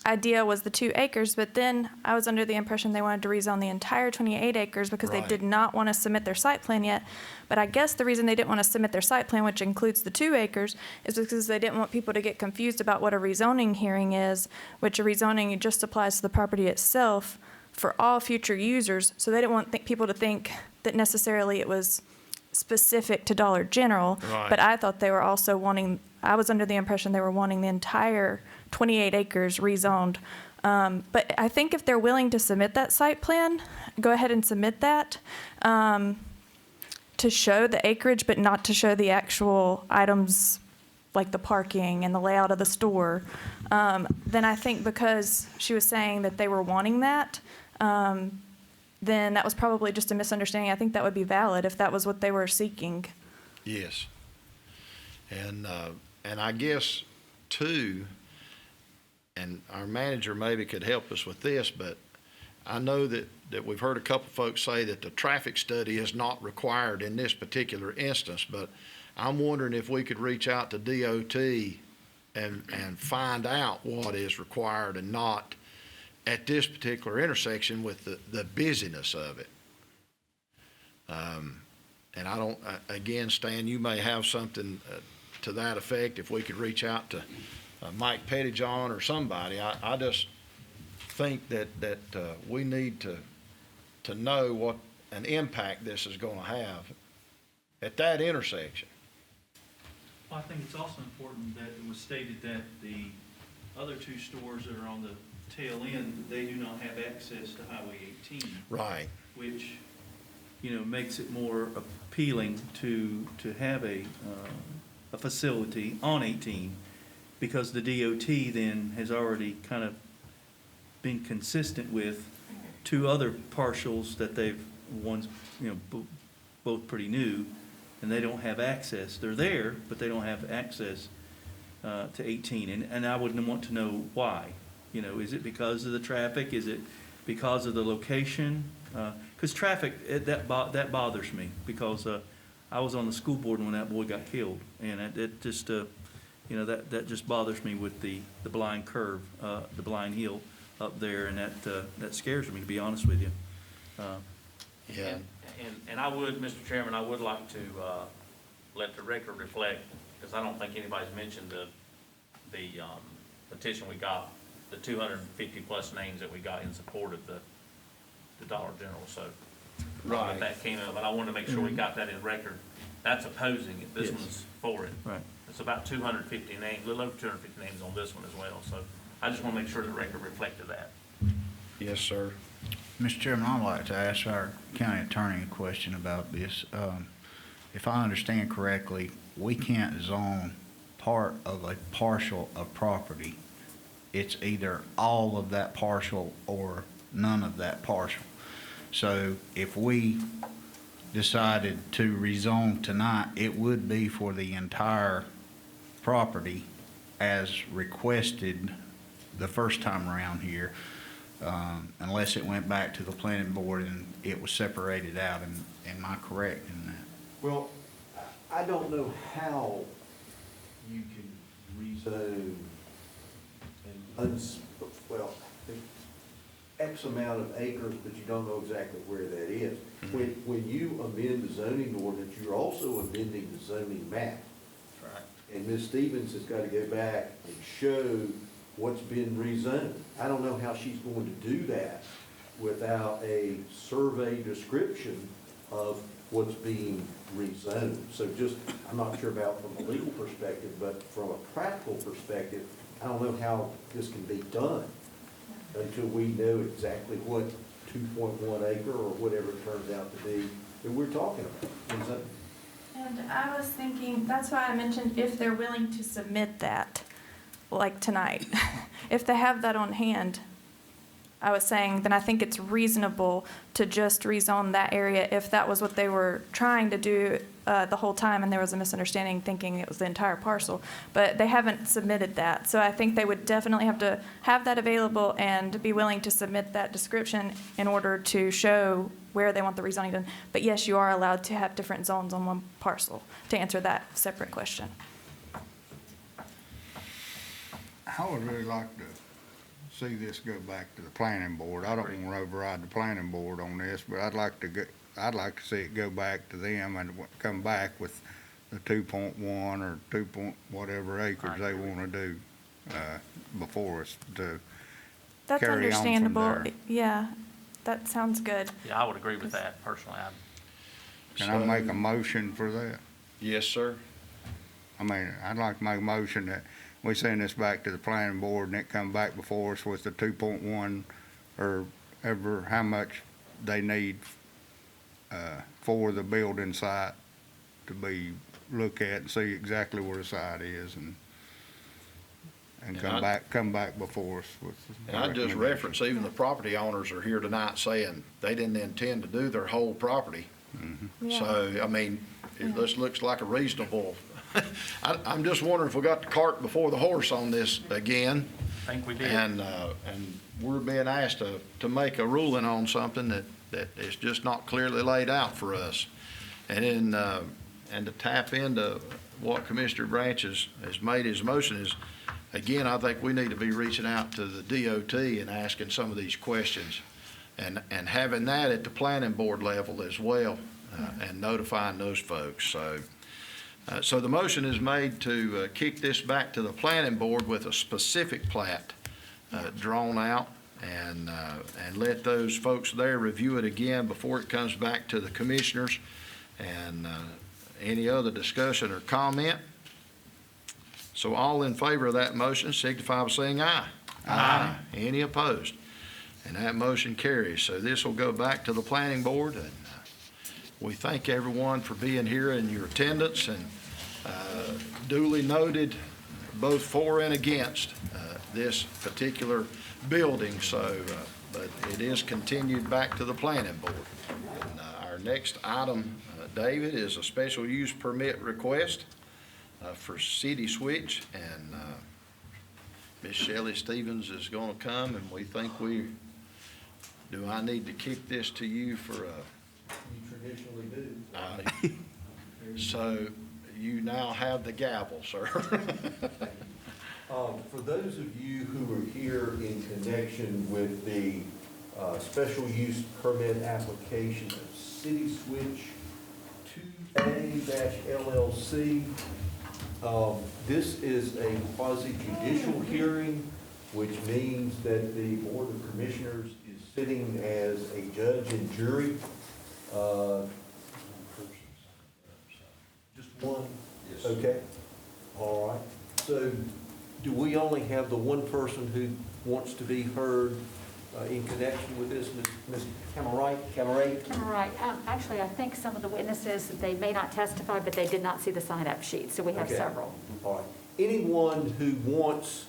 idea was the 2 acres, but then I was under the impression they wanted to rezone the entire 28 acres because they did not want to submit their site plan yet. But I guess the reason they didn't want to submit their site plan, which includes the 2 acres, is because they didn't want people to get confused about what a rezoning hearing is, which a rezoning just applies to the property itself for all future users. So they didn't want people to think that necessarily it was specific to Dollar General. Right. But I thought they were also wanting, I was under the impression they were wanting the entire 28 acres rezoned. But I think if they're willing to submit that site plan, go ahead and submit that to show the acreage, but not to show the actual items like the parking and the layout of the store. Then I think because she was saying that they were wanting that, then that was probably just a misunderstanding. I think that would be valid if that was what they were seeking. Yes. And I guess, too, and our manager maybe could help us with this, but I know that we've heard a couple folks say that the traffic study is not required in this particular instance, but I'm wondering if we could reach out to DOT and find out what is required and not at this particular intersection with the busyness of it. And I don't, again, Stan, you may have something to that effect. If we could reach out to Mike Pettyjohn or somebody, I just think that we need to know what an impact this is going to have at that intersection. Well, I think it's also important that it was stated that the other 2 stores that are on the tail end, they do not have access to Highway 18. Right. Which, makes it more appealing to have a facility on 18, because the DOT then has already kind of been consistent with 2 other partials that one's, both pretty new, and they don't have access. They're there, but they don't have access to 18, and I wouldn't want to know why. Is it because of the traffic? Is it because of the location? Because traffic, that bothers me, because I was on the school board when that boy got killed, and it just, that just bothers me with the blind curve, the blind hill up there, and that scares me, to be honest with you. Yeah. And I would, Mr. Chairman, I would like to let the record reflect, because I don't think anybody's mentioned the petition we got, the 250-plus names that we got in support of the Dollar General. So Right. that came up, but I wanted to make sure we got that in record. That's opposing it. This Yes. one's for it. Right. It's about 250 names, a little over 250 names on this one as well. So I just want to make sure the record reflected that. Yes, sir. Mr. Chairman, I'd like to ask our county attorney a question about this. If I understand correctly, we can't zone part of a parcel of property. It's either all of that parcel or none of that parcel. So if we decided to rezone tonight, it would be for the entire property as requested the first time around here, unless it went back to the planning board and it was separated out. Am I correct in that? Well, I don't know how you can rezone and well, X amount of acres, but you don't know exactly where that is. When you amend the zoning ordinance, you're also amending the zoning map. That's right. And Ms. Stevens has got to go back and show what's been rezoned. I don't know how she's going to do that without a survey description of what's being rezoned. So just, I'm not sure about from a legal perspective, but from a practical perspective, I don't know how this can be done until we know exactly what 2.1 acre or whatever it turns out to be that we're talking about. Rezoned. And I was thinking, that's why I mentioned if they're willing to submit that, like tonight. If they have that on hand, I was saying, then I think it's reasonable to just rezone that area if that was what they were trying to do the whole time and there was a misunderstanding thinking it was the entire parcel. But they haven't submitted that. So I think they would definitely have to have that available and be willing to submit that description in order to show where they want the rezoning done. But yes, you are allowed to have different zones on one parcel, to answer that separate question. I would really like to see this go back to the planning board. I don't want to override the planning board on this, but I'd like to see it go back to them and come back with the 2.1 or 2 whatever acres they want to do before us to That's carry on from understandable. there. Yeah, that sounds good. Yeah, I would agree with that personally. Can I make a motion for that? Yes, sir. I mean, I'd like to make a motion that we send this back to the planning board and it come back before us with the 2.1 or ever how much they need for the building site to be look at and see exactly where the site is and come back before us with. And I just reference, even the property owners are here tonight saying they didn't intend to do their whole property. Yeah. So, I mean, this looks like a reasonable, I'm just wondering if we got the cart before the horse on this again. I think we did. And we're being asked to make a ruling on something that is just not clearly laid out for us. And to tap into what Commissioner Branch has made his motion is, again, I think we need to be reaching out to the DOT and asking some of these questions and having that at the planning board level as well, and notifying those folks. So the motion is made to kick this back to the planning board with a specific plat drawn out and let those folks there review it again before it comes back to the commissioners. And any other discussion or comment? So all in favor of that motion signify by saying aye. Aye. Any opposed? And that motion carries. So this will go back to the planning board, and we thank everyone for being here and your attendance, and duly noted both for and against this particular building. So, but it is continued back to the planning board. And our next item, David, is a special use permit request for City Switch, and Miss Shelley Stevens is going to come, and we think do I need to kick this to you for a? You traditionally do. So you now have the gavel, sir. For those of you who were here in connection with the special use permit application of City Switch 2A-LLC, this is a quasi-judicial hearing, which means that the Board of Commissioners is sitting as a judge and jury. Just one? Yes. Okay. All right. So do we only have the one person who wants to be heard in connection with this, Ms. Cameron? Right. Actually, I think some of the witnesses, they may not testify, but they did not see the sign-up sheet, so we have several. All right. Anyone who wants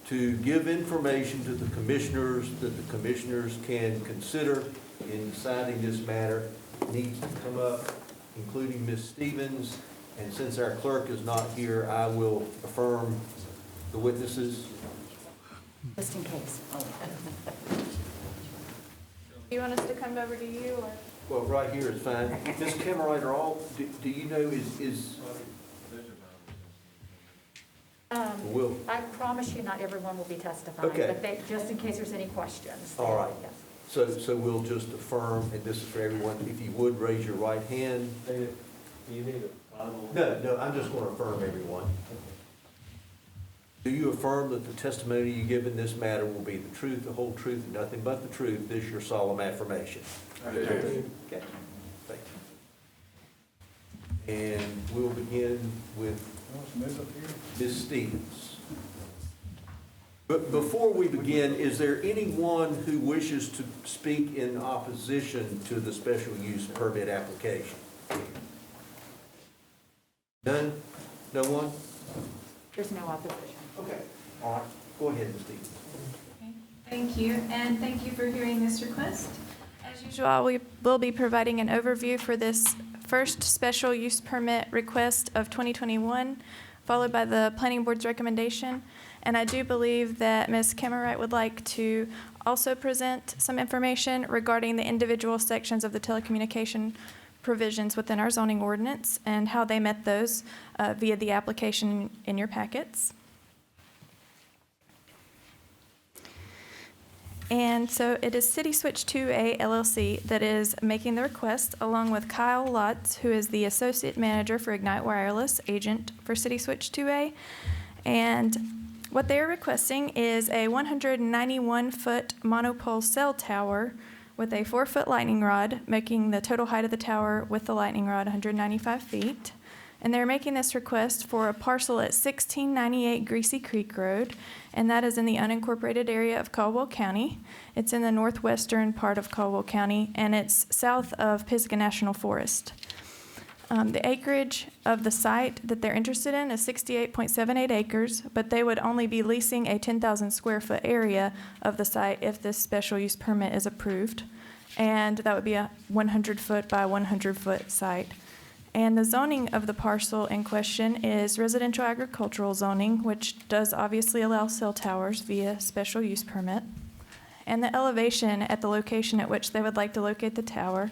to give information to the commissioners that the commissioners can consider in deciding this matter needs to come up, including Ms. Stevens. And since our clerk is not here, I will affirm the witnesses. Just in case. Do you want us to come over to you, or? Well, right here is fine. Ms. Cameron, do you know, is Will. I promise you, not everyone will be testifying. Okay. But just in case there's any questions. All right. Yes. So we'll just affirm, and this is for everyone, if you would, raise your right hand. No, I'm just going to affirm everyone. Do you affirm that the testimony you give in this matter will be the truth, the whole truth, and nothing but the truth? This is your solemn affirmation. Okay, thank you. And we'll begin with Ms. Stevens. But before we begin, is there anyone who wishes to speak in opposition to the special use permit application? None? No one? There's no opposition. Okay. All right. Go ahead, Ms. Stevens. Thank you, and thank you for hearing this request. As usual, we will be providing an overview for this first special use permit request of 2021, followed by the Planning Board's recommendation. And I do believe that Ms. Camerite would like to also present some information regarding the individual sections of the telecommunication provisions within our zoning ordinance and how they met those via the application in your packets. And so it is City Switch 2A LLC that is making the request, along with Kyle Lotz, who is the Associate Manager for Ignite Wireless, agent for City Switch 2A. And what they are requesting is a 191-foot monopole cell tower with a 4-foot lightning rod, making the total height of the tower with the lightning rod 195 feet. And they're making this request for a parcel at 1698 Greasy Creek Road, and that is in the unincorporated area of Caldwell County. It's in the northwestern part of Caldwell County, and it's south of Pisgah National Forest. The acreage of the site that they're interested in is 68.78 acres, but they would only be leasing a 10,000 square foot area of the site if this special use permit is approved. And that would be a 100-foot by 100-foot site. And the zoning of the parcel in question is residential agricultural zoning, which does obviously allow cell towers via special use permit. And the elevation at the location at which they would like to locate the tower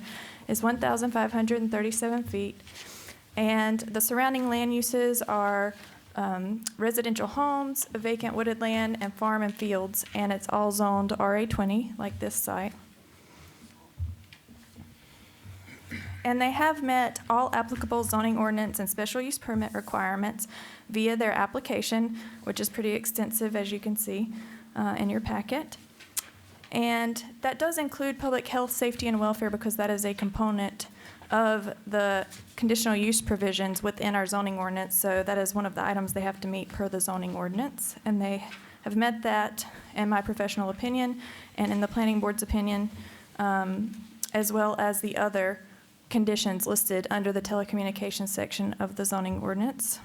is 1,537 feet. And the surrounding land uses are residential homes, vacant wooded land, and farm and fields. And it's all zoned RA20, like this site. And they have met all applicable zoning ordinance and special use permit requirements via their application, which is pretty extensive, as you can see in your packet. And that does include public health, safety, and welfare, because that is a component of the conditional use provisions within our zoning ordinance. So that is one of the items they have to meet per the zoning ordinance. And they have met that, in my professional opinion, and in the planning board's opinion, as well as the other conditions listed under the telecommunications section of the zoning ordinance.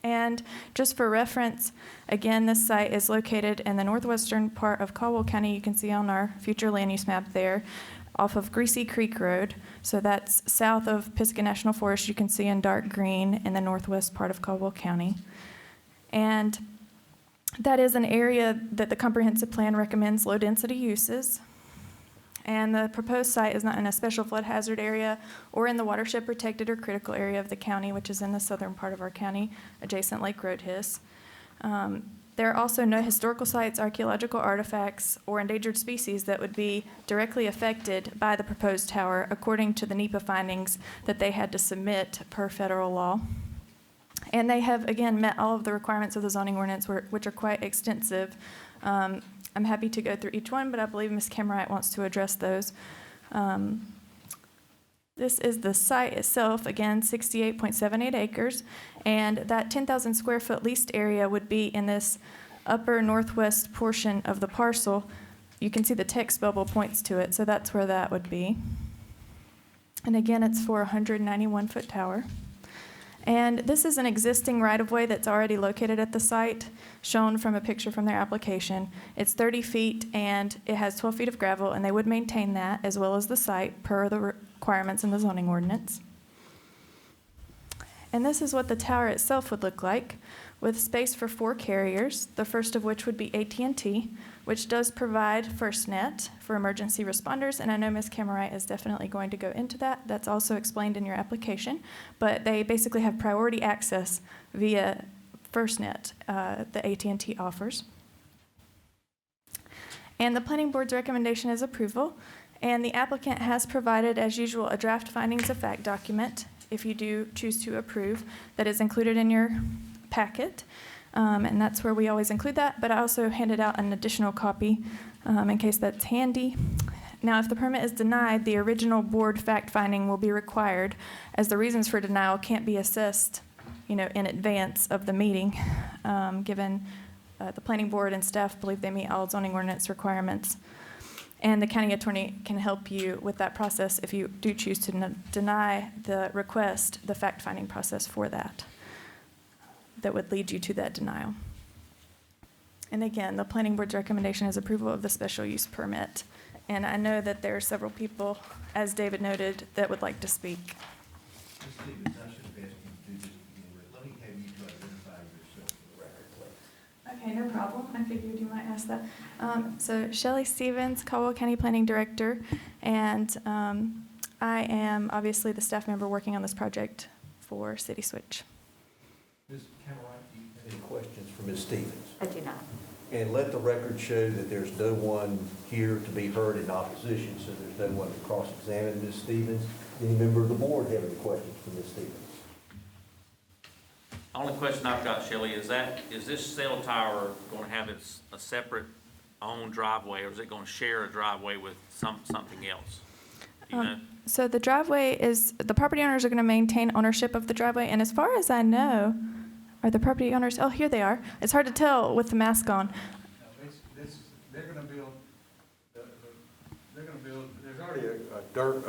And just for reference, again, this site is located in the northwestern part of Caldwell County. You can see on our future land use map there, off of Greasy Creek Road. So that's south of Pisgah National Forest. You can see in dark green in the northwest part of Caldwell County. And that is an area that the comprehensive plan recommends low density uses. And the proposed site is not in a special flood hazard area or in the watershed protected or critical area of the county, which is in the southern part of our county, adjacent Lake Roadhiss. There are also no historical sites, archaeological artifacts, or endangered species that would be directly affected by the proposed tower, according to the NEPA findings that they had to submit per federal law. And they have, again, met all of the requirements of the zoning ordinance, which are quite extensive. I'm happy to go through each one, but I believe Ms. Camerite wants to address those. This is the site itself, again, 68.78 acres, and that 10,000 square foot leased area would be in this upper northwest portion of the parcel. You can see the text bubble points to it, so that's where that would be. And again, it's for a 191-foot tower. And this is an existing right-of-way that's already located at the site, shown from a picture from their application. It's 30 feet, and it has 12 feet of gravel, and they would maintain that, as well as the site, per the requirements in the zoning ordinance. And this is what the tower itself would look like, with space for 4 carriers, the first of which would be AT&T, which does provide FirstNet for emergency responders, and I know Ms. Camerite is definitely going to go into that. That's also explained in your application, but they basically have priority access via FirstNet, the AT&T offers. And the planning board's recommendation is approval. And the applicant has provided, as usual, a draft findings of fact document, if you do choose to approve, that is included in your packet. And that's where we always include that, but I also handed out an additional copy in case that's handy. Now, if the permit is denied, the original board fact finding will be required, as the reasons for denial can't be assessed, in advance of the meeting, given the planning board and staff believe they meet all zoning ordinance requirements. And the county attorney can help you with that process if you do choose to deny the request, the fact finding process for that would lead you to that denial. And again, the planning board's recommendation is approval of the special use permit. And I know that there are several people, as David noted, that would like to speak. Ms. Stevens, I should have asked you to do this to begin with. Let me have you to identify yourself for the record, please. Okay, no problem. I figured you might ask that. So Shelley Stevens, Caldwell County Planning Director, and I am obviously the staff member working on this project for City Switch. Ms. Cameron, do you have any questions for Ms. Stevens? I do not. And let the record show that there's no one here to be heard in opposition, so there's no one to cross-examine Ms. Stevens. Any member of the board have any questions for Ms. Stevens? The only question I've got, Shelley, is this cell tower going to have a separate own driveway, or is it going to share a driveway with something else? Do you know? So the driveway is, the property owners are going to maintain ownership of the driveway, and as far as I know, are the property owners, oh, here they are. It's hard to tell with the mask on. They're going to build, there's already a dirt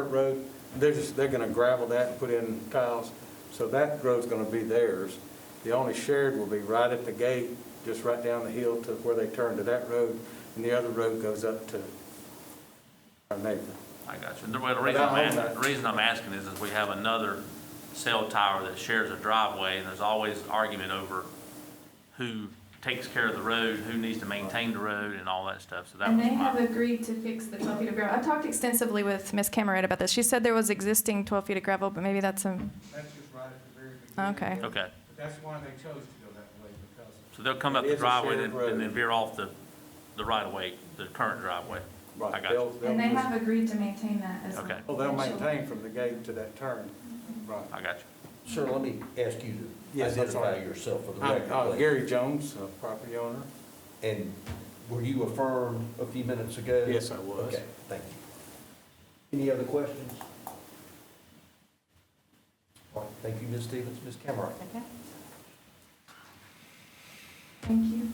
road. They're going to gravel that and put in tiles. So that road's going to be theirs. The only shared will be right at the gate, just right down the hill to where they turn to that road, and the other road goes up to our neighbor. I got you. Well, the reason I'm asking is we have another cell tower that shares a driveway, and there's always argument over who takes care of the road, who needs to maintain the road, and all that stuff. So that And was they have agreed to fix the 12 feet of gravel. I talked extensively with Ms. Cameron about this. She said there was existing 12 feet of gravel, but maybe that's a... That's just right at the very beginning. Okay. Okay. But that's why they chose to go that way, because... So they'll come up the driveway and then veer off the right-of-way, the current driveway. Right. I got you. And they have agreed to maintain that as well. Okay. Well, they'll maintain from the gate to that turn. Right. I got you. Sir, let me ask you to Yes, I'm identify sorry. yourself for the I'm record, please. Gary Jones, property owner. And were you affirmed a few minutes ago? Yes, I was. Okay, thank you. Any other questions? All right, thank you, Ms. Stevens. Ms. Cameron? Okay. Thank you.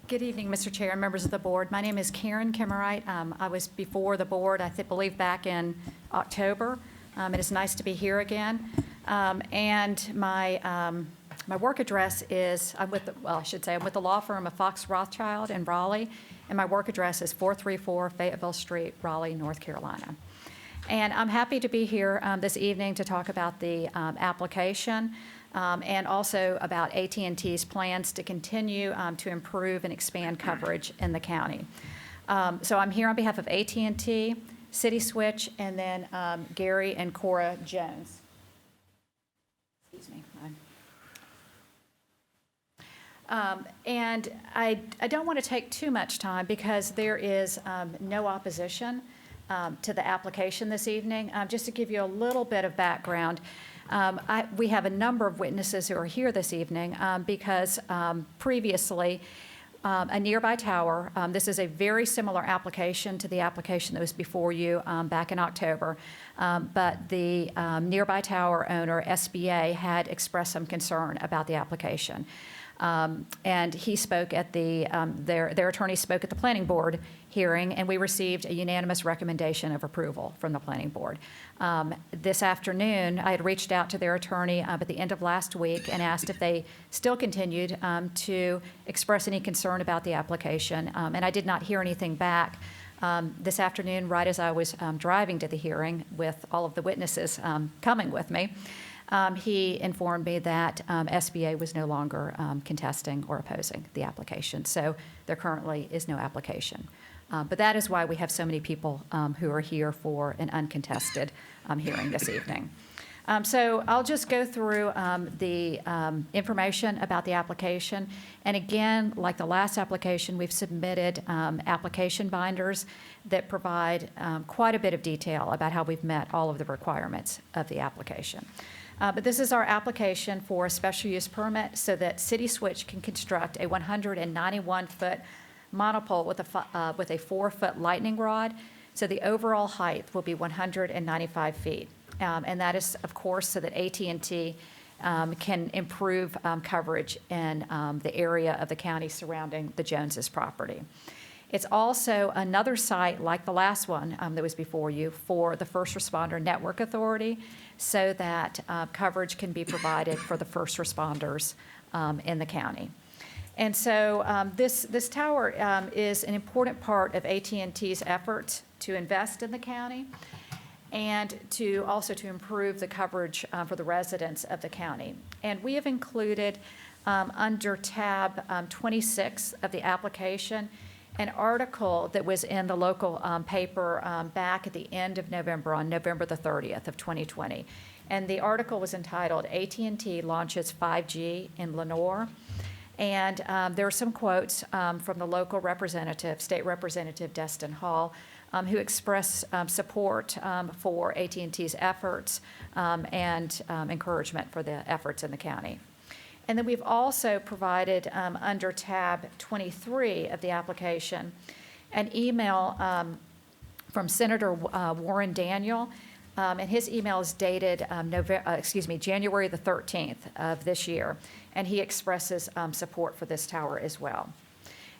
Good evening, Mr. Chair and members of the board. My name is Karen Kimmerite. I was before the board, I believe, back in October. It is nice to be here again. And my work address is, I'm with the law firm of Fox Rothschild in Raleigh, and my work address is 434 Fayetteville Street, Raleigh, North Carolina. And I'm happy to be here this evening to talk about the application. And also about AT&T's plans to continue to improve and expand coverage in the county. So I'm here on behalf of AT&T, City Switch, and then Gary and Cora Jones. Excuse me. And I don't want to take too much time because there is no opposition to the application this evening. Just to give you a little bit of background, we have a number of witnesses who are here this evening because previously a nearby tower, this is a very similar application to the application that was before you back in October, but the nearby tower owner, SBA, had expressed some concern about the application. And he spoke at their attorney spoke at the planning board hearing, and we received a unanimous recommendation of approval from the planning board. This afternoon, I had reached out to their attorney at the end of last week and asked if they still continued to express any concern about the application, and I did not hear anything back. This afternoon, right as I was driving to the hearing with all of the witnesses coming with me, he informed me that SBA was no longer contesting or opposing the application. So there currently is no application. But that is why we have so many people who are here for an uncontested hearing this evening. So I'll just go through the information about the application. And again, like the last application, we've submitted application binders that provide quite a bit of detail about how we've met all of the requirements of the application. But this is our application for a special use permit so that City Switch can construct a 191-foot monopole with a 4-foot lightning rod. So the overall height will be 195 feet. And that is, of course, so that AT&T can improve coverage in the area of the county surrounding the Joneses property. It's also another site like the last one that was before you for the First Responder Network Authority so that coverage can be provided for the first responders in the county. And so this tower is an important part of AT&T's efforts to invest in the county and to improve the coverage for the residents of the county. And we have included under tab 26 of the application an article that was in the local paper back at the end of November, on November the 30th of 2020. And the article was entitled, "AT&T Launches 5G in Lenore." And there are some quotes from the local representative, State Representative Destin Hall, who expressed support for AT&T's efforts and encouragement for the efforts in the county. And then we've also provided under tab 23 of the application an email from Senator Warren Daniel, and his email is dated January the 13th of this year, and he expresses support for this tower as well.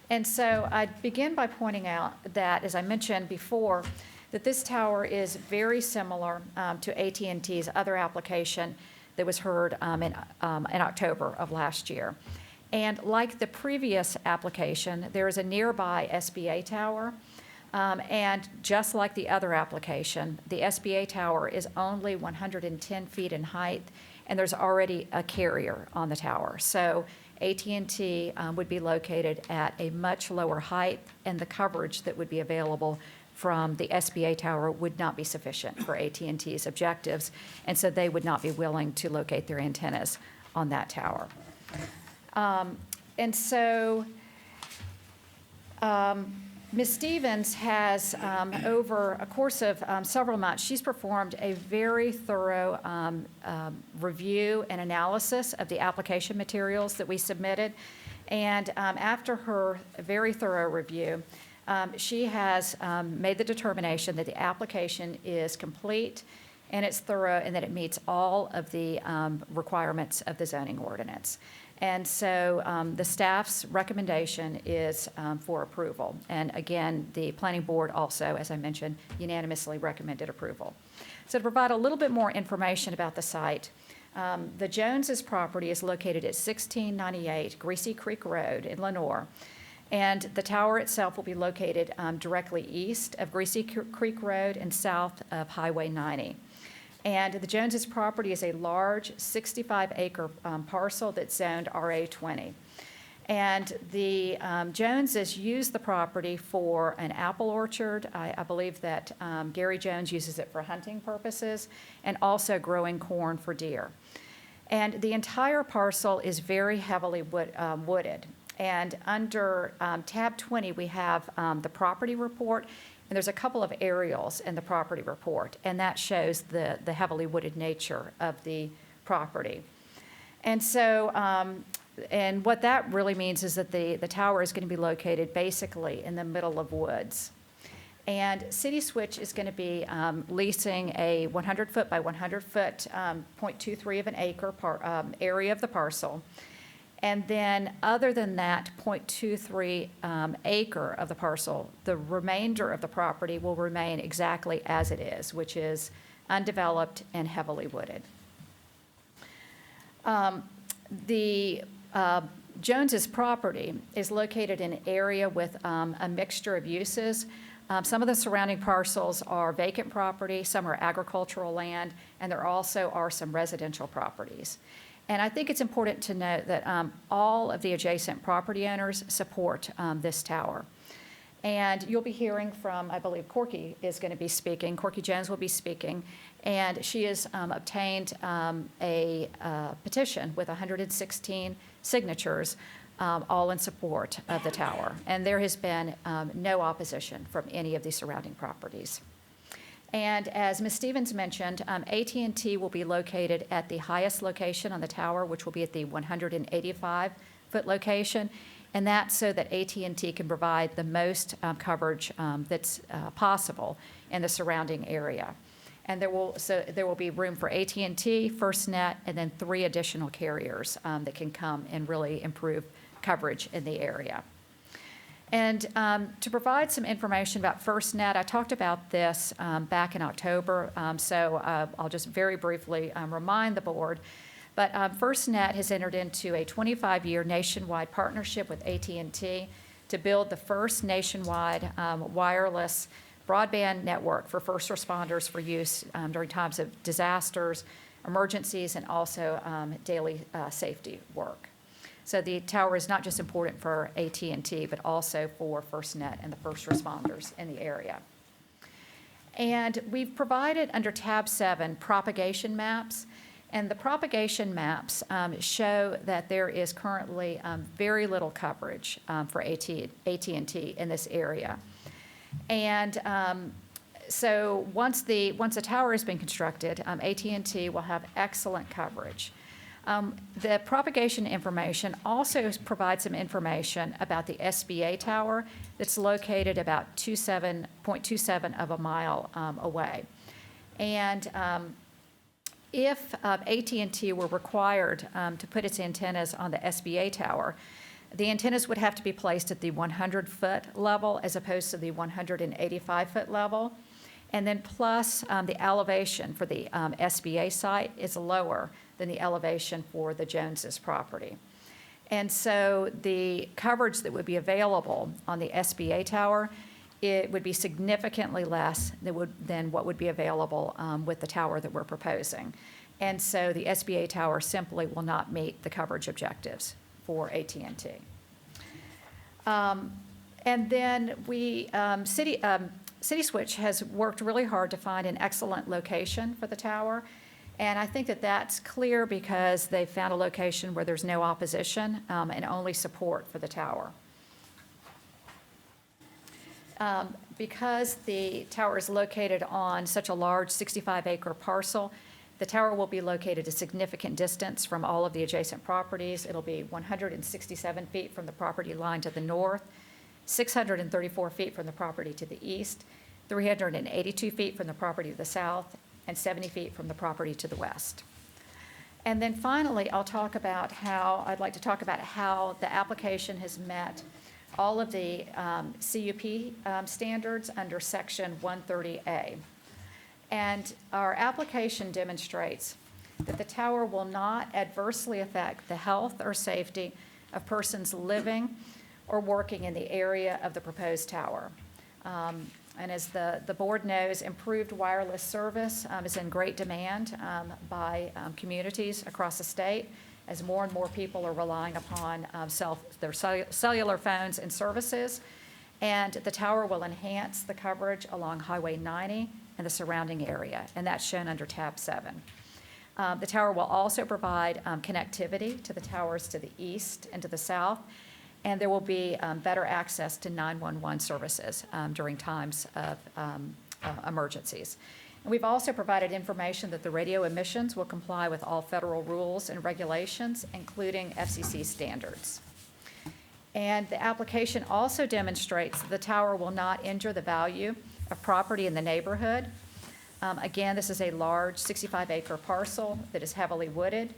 And so I'd begin by pointing out that, as I mentioned before, that this tower is very similar to AT&T's other application that was heard in October of last year. And like the previous application, there is a nearby SBA tower. And just like the other application, the SBA tower is only 110 feet in height, and there's already a carrier on the tower. So AT&T would be located at a much lower height, and the coverage that would be available from the SBA tower would not be sufficient for AT&T's objectives, and so they would not be willing to locate their antennas on that tower. And so Ms. Stevens has, over a course of several months, she's performed a very thorough review and analysis of the application materials that we submitted. And after her very thorough review, she has made the determination that the application is complete and it's thorough and that it meets all of the requirements of the zoning ordinance. And so the staff's recommendation is for approval. And again, the planning board also, as I mentioned, unanimously recommended approval. So to provide a little bit more information about the site, the Joneses property is located at 1698 Greasy Creek Road in Lenore. And the tower itself will be located directly east of Greasy Creek Road and south of Highway 90. And the Joneses property is a large 65-acre parcel that's zoned RA20. And the Joneses use the property for an apple orchard. I believe that Gary Jones uses it for hunting purposes and also growing corn for deer. And the entire parcel is very heavily wooded. And under tab 20, we have the property report. And there's a couple of aerials in the property report, and that shows the heavily wooded nature of the property. And so, and what that really means is that the tower is going to be located basically in the middle of woods. And City Switch is going to be leasing a 100-foot by 100-foot, 0.23 of an acre area of the parcel. And then other than that 0.23 acre of the parcel, the remainder of the property will remain exactly as it is, which is undeveloped and heavily wooded. The Joneses property is located in an area with a mixture of uses. Some of the surrounding parcels are vacant property, some are agricultural land, and there also are some residential properties. And I think it's important to note that all of the adjacent property owners support this tower. And you'll be hearing from, I believe Corky is going to be speaking, Corky Jones will be speaking, and she has obtained a petition with 116 signatures, all in support of the tower. And there has been no opposition from any of the surrounding properties. And as Ms. Stevens mentioned, AT&T will be located at the highest location on the tower, which will be at the 185-foot location. And that's so that AT&T can provide the most coverage that's possible in the surrounding area. And there will be room for AT&T, FirstNet, and then 3 additional carriers that can come and really improve coverage in the area. And to provide some information about FirstNet, I talked about this back in October, so I'll just very briefly remind the board. But FirstNet has entered into a 25-year nationwide partnership with AT&T to build the first nationwide wireless broadband network for first responders for use during times of disasters, emergencies, and also daily safety work. So the tower is not just important for AT&T, but also for FirstNet and the first responders in the area. And we've provided under tab 7 propagation maps. And the propagation maps show that there is currently very little coverage for AT&T in this area. And so once the tower has been constructed, AT&T will have excellent coverage. The propagation information also provides some information about the SBA tower that's located about 0.27 of a mile away. And if AT&T were required to put its antennas on the SBA tower, the antennas would have to be placed at the 100-foot level as opposed to the 185-foot level. And then plus the elevation for the SBA site is lower than the elevation for the Joneses property. And so the coverage that would be available on the SBA tower, it would be significantly less than what would be available with the tower that we're proposing. And so the SBA tower simply will not meet the coverage objectives for AT&T. And then City Switch has worked really hard to find an excellent location for the tower. And I think that that's clear because they found a location where there's no opposition and only support for the tower. Because the tower is located on such a large 65-acre parcel, the tower will be located a significant distance from all of the adjacent properties. It'll be 167 feet from the property line to the north, 634 feet from the property to the east, 382 feet from the property to the south, and 70 feet from the property to the west. And then finally, I'd like to talk about how the application has met all of the CUP standards under Section 130A. And our application demonstrates that the tower will not adversely affect the health or safety of persons living or working in the area of the proposed tower. And as the board knows, improved wireless service is in great demand by communities across the state as more and more people are relying upon their cellular phones and services. And the tower will enhance the coverage along Highway 90 and the surrounding area, and that's shown under tab 7. The tower will also provide connectivity to the towers to the east and to the south, and there will be better access to 911 services during times of emergencies. And we've also provided information that the radio emissions will comply with all federal rules and regulations, including FCC standards. And the application also demonstrates that the tower will not injure the value of property in the neighborhood. Again, this is a large 65-acre parcel that is heavily wooded.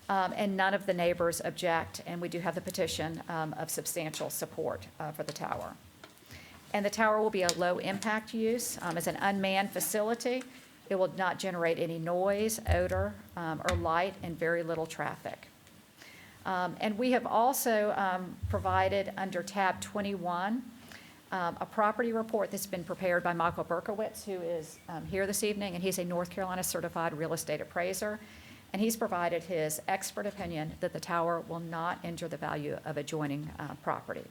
And none of the neighbors object, and we do have the petition of substantial support for the tower. And the tower will be a low-impact use. As an unmanned facility, it will not generate any noise, odor, or light, and very little traffic. And we have also provided under tab 21 a property report that's been prepared by Michael Berkowitz, who is here this evening, and he's a North Carolina certified real estate appraiser. And he's provided his expert opinion that the tower will not injure the value of adjoining property.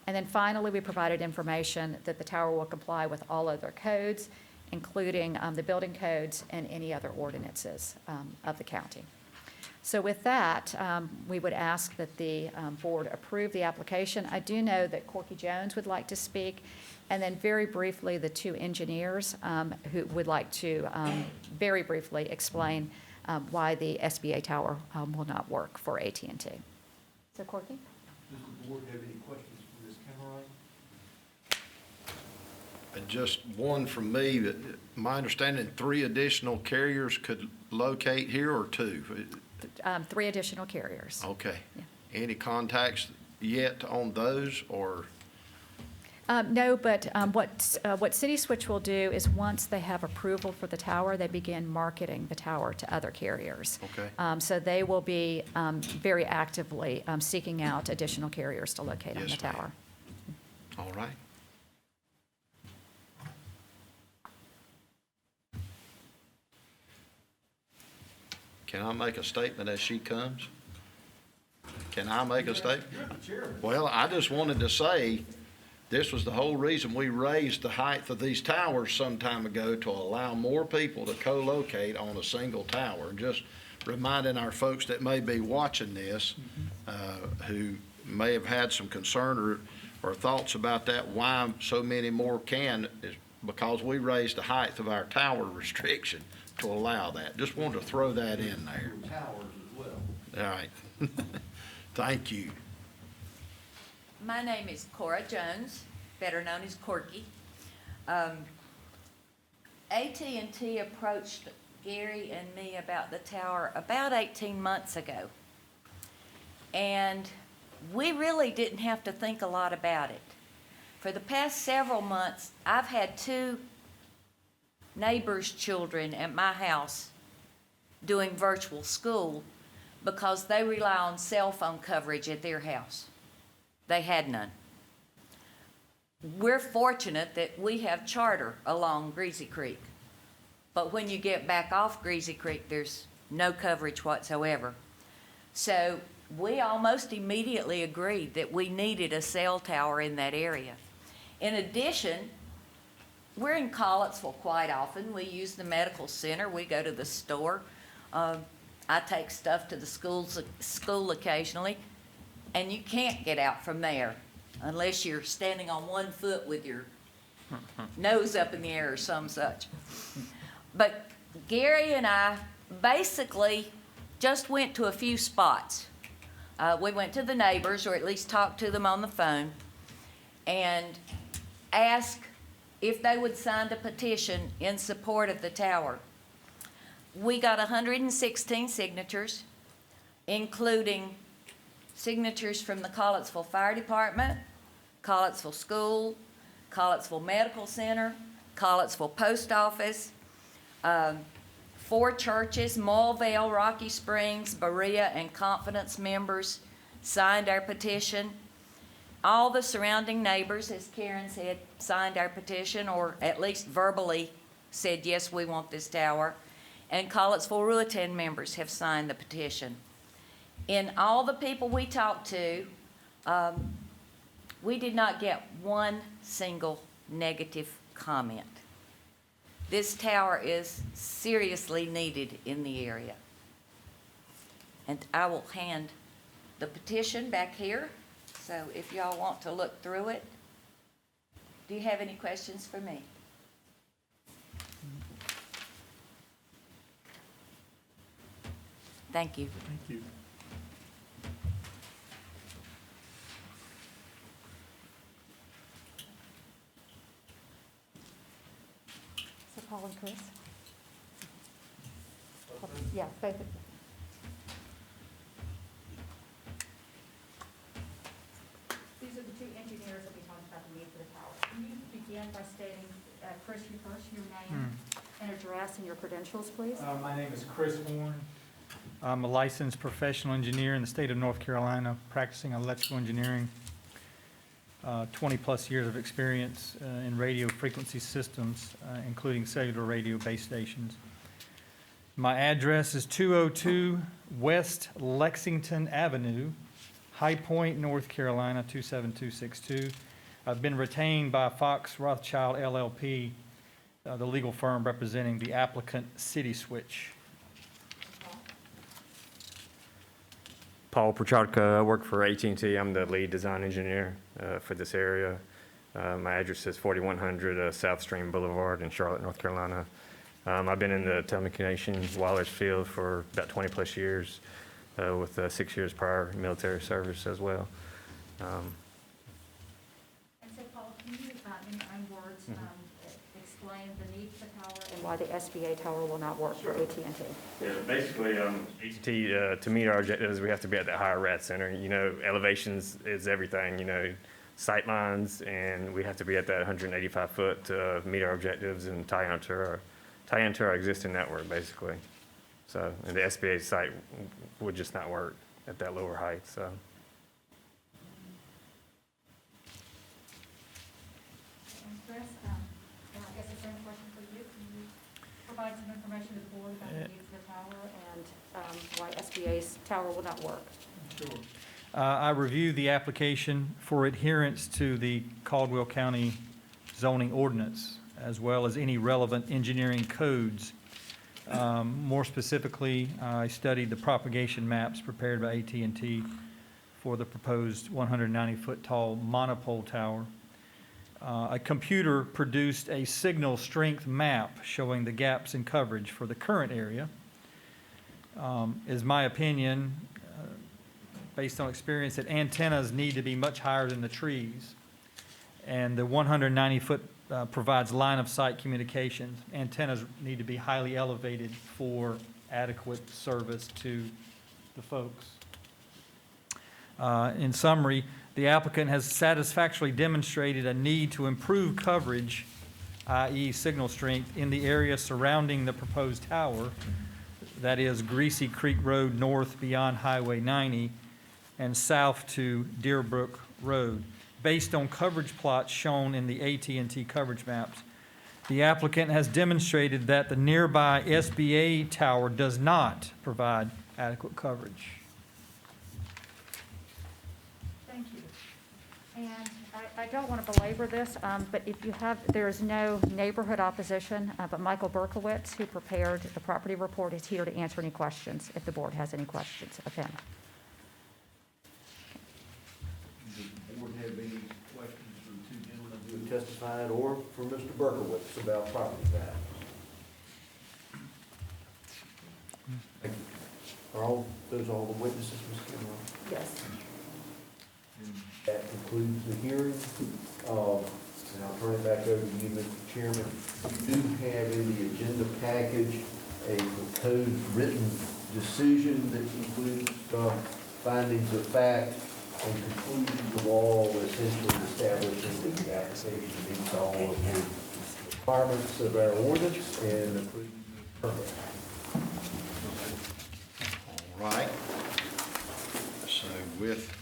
And then finally, we provided information that the tower will comply with all other codes, including the building codes and any other ordinances of the county. So with that, we would ask that the board approve the application. I do know that Corky Jones would like to speak, and then very briefly, the two engineers who would like to very briefly explain why the SBA tower will not work for AT&T. So Corky? Does the board have any questions for Ms. Cameron? Just one from me, but my understanding, 3 additional carriers could locate here, or 2? 3 additional carriers. Okay. Yeah. Any contacts yet on those, or? No, but what City Switch will do is once they have approval for the tower, they begin marketing the tower to other carriers. Okay. So they will be very actively seeking out additional carriers to locate on the Yes, ma'am. tower. All right. Can I make a statement as she comes? Can I make a statement? Well, I just wanted to say, this was the whole reason we raised the height of these towers some time ago, to allow more people to co-locate on a single tower. Just reminding our folks that may be watching this, who may have had some concern or thoughts about that, why so many more can, is because we raised the height of our tower restriction to allow that. Just wanted to throw that in there. Towers as well. All right. Thank you. My name is Cora Jones, better known as Corky. AT&T approached Gary and me about the tower about 18 months ago. And we really didn't have to think a lot about it. For the past several months, I've had 2 neighbors' children at my house doing virtual school because they rely on cell phone coverage at their house. They had none. We're fortunate that we have charter along Greasy Creek, but when you get back off Greasy Creek, there's no coverage whatsoever. So we almost immediately agreed that we needed a cell tower in that area. In addition, we're in Collettsville quite often. We use the medical center. We go to the store. I take stuff to the school occasionally, and you can't get out from there unless you're standing on one foot with your nose up in the air or some such. But Gary and I basically just went to a few spots. We went to the neighbors, or at least talked to them on the phone, and asked if they would sign the petition in support of the tower. We got 116 signatures, including signatures from the Collettsville Fire Department, Collettsville School, Collettsville Medical Center, Collettsville Post Office, 4 churches, Mollvale, Rocky Springs, Berea, and Confidence members signed our petition. All the surrounding neighbors, as Karen said, signed our petition, or at least verbally said, yes, we want this tower. And Collettsville Ruetan members have signed the petition. In all the people we talked to, we did not get one single negative comment. This tower is seriously needed in the area. And I will hand the petition back here, so if y'all want to look through it. Do you have any questions for me? Thank you. Thank you. So Paul and Chris? Yeah, both of you. These are the 2 engineers that we talked about the need for the tower. Can you begin by stating, Chris, you first, your name and address and your credentials, please? My name is Chris Warren. I'm a licensed professional engineer in the state of North Carolina, practicing electrical engineering. 20-plus years of experience in radio frequency systems, including cellular radio base stations. My address is 202 West Lexington Avenue, High Point, North Carolina, 27262. I've been retained by Fox Rothschild LLP, the legal firm representing the applicant City Switch. Paul Procharka, I work for AT&T. I'm the lead design engineer for this area. My address is 4100 South Stream Boulevard in Charlotte, North Carolina. I've been in the telecommunications wireless field for about 20-plus years with 6 years prior military service as well. And so, Paul, can you, in your own words, explain the need for the tower and why the SBA tower will not work for AT&T? Yeah, basically, AT&T, to meet our objectives, we have to be at the higher rad center. You know, elevations is everything, you know, sight lines, and we have to be at that 185 foot to meet our objectives and tie into our existing network, basically. So, and the SBA site would just not work at that lower height, so. And Chris, I guess is there any question for you? Can you provide some information to the board about the need for the tower and why SBA's tower will not work? Sure. I reviewed the application for adherence to the Caldwell County zoning ordinance, as well as any relevant engineering codes. More specifically, I studied the propagation maps prepared by AT&T for the proposed 190-foot tall monopole tower. A computer produced a signal strength map showing the gaps in coverage for the current area. Is my opinion, based on experience, that antennas need to be much higher than the trees. And the 190-foot provides line of sight communications. Antennas need to be highly elevated for adequate service to the folks. In summary, the applicant has satisfactorily demonstrated a need to improve coverage, i.e. signal strength, in the area surrounding the proposed tower, that is Greasy Creek Road north beyond Highway 90 and south to Deerbrook Road. Based on coverage plots shown in the AT&T coverage maps, the applicant has demonstrated that the nearby SBA tower does not provide adequate coverage. Thank you. And I don't want to belabor this, but if you have, there is no neighborhood opposition, but Michael Berkowitz, who prepared the property report, is here to answer any questions, if the board has any questions of him. Does the board have any questions for the two gentlemen who have testified, or for Mr. Berkowitz about property values? Thank you. Are all, those all the witnesses, Ms. Cameron? Yes. That concludes the hearing. And I'll turn it back over to you, Mr. Chairman. You do have in the agenda package a proposed written decision that includes findings of fact and conclusions of law, essentially establishing that the application meets all of the requirements of our ordinance and approving the permit. All right. So with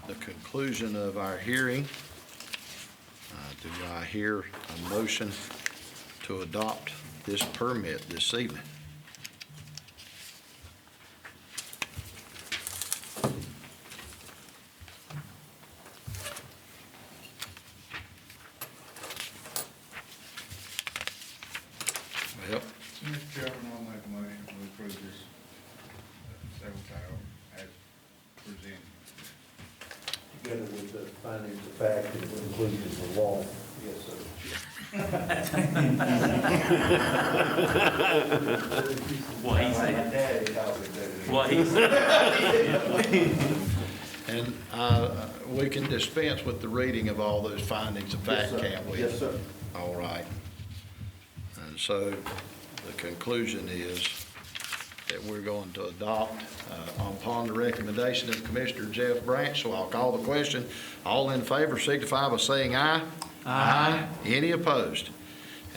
the conclusion of our hearing, do I hear a motion to adopt this permit this evening? Well, Mr. Chairman, I'll make a motion to approve this cell tower as presented. Together with the findings of fact and conclusions of law. Yes, sir. What he said. What he said. And we can dispense with the reading of all those findings of fact, Yes, sir. can't we? Yes, sir. All right. And so the conclusion is that we're going to adopt upon the recommendation of Commissioner Jeff Branch. So I'll call the question. All in favor signify by saying aye. Aye. Any opposed?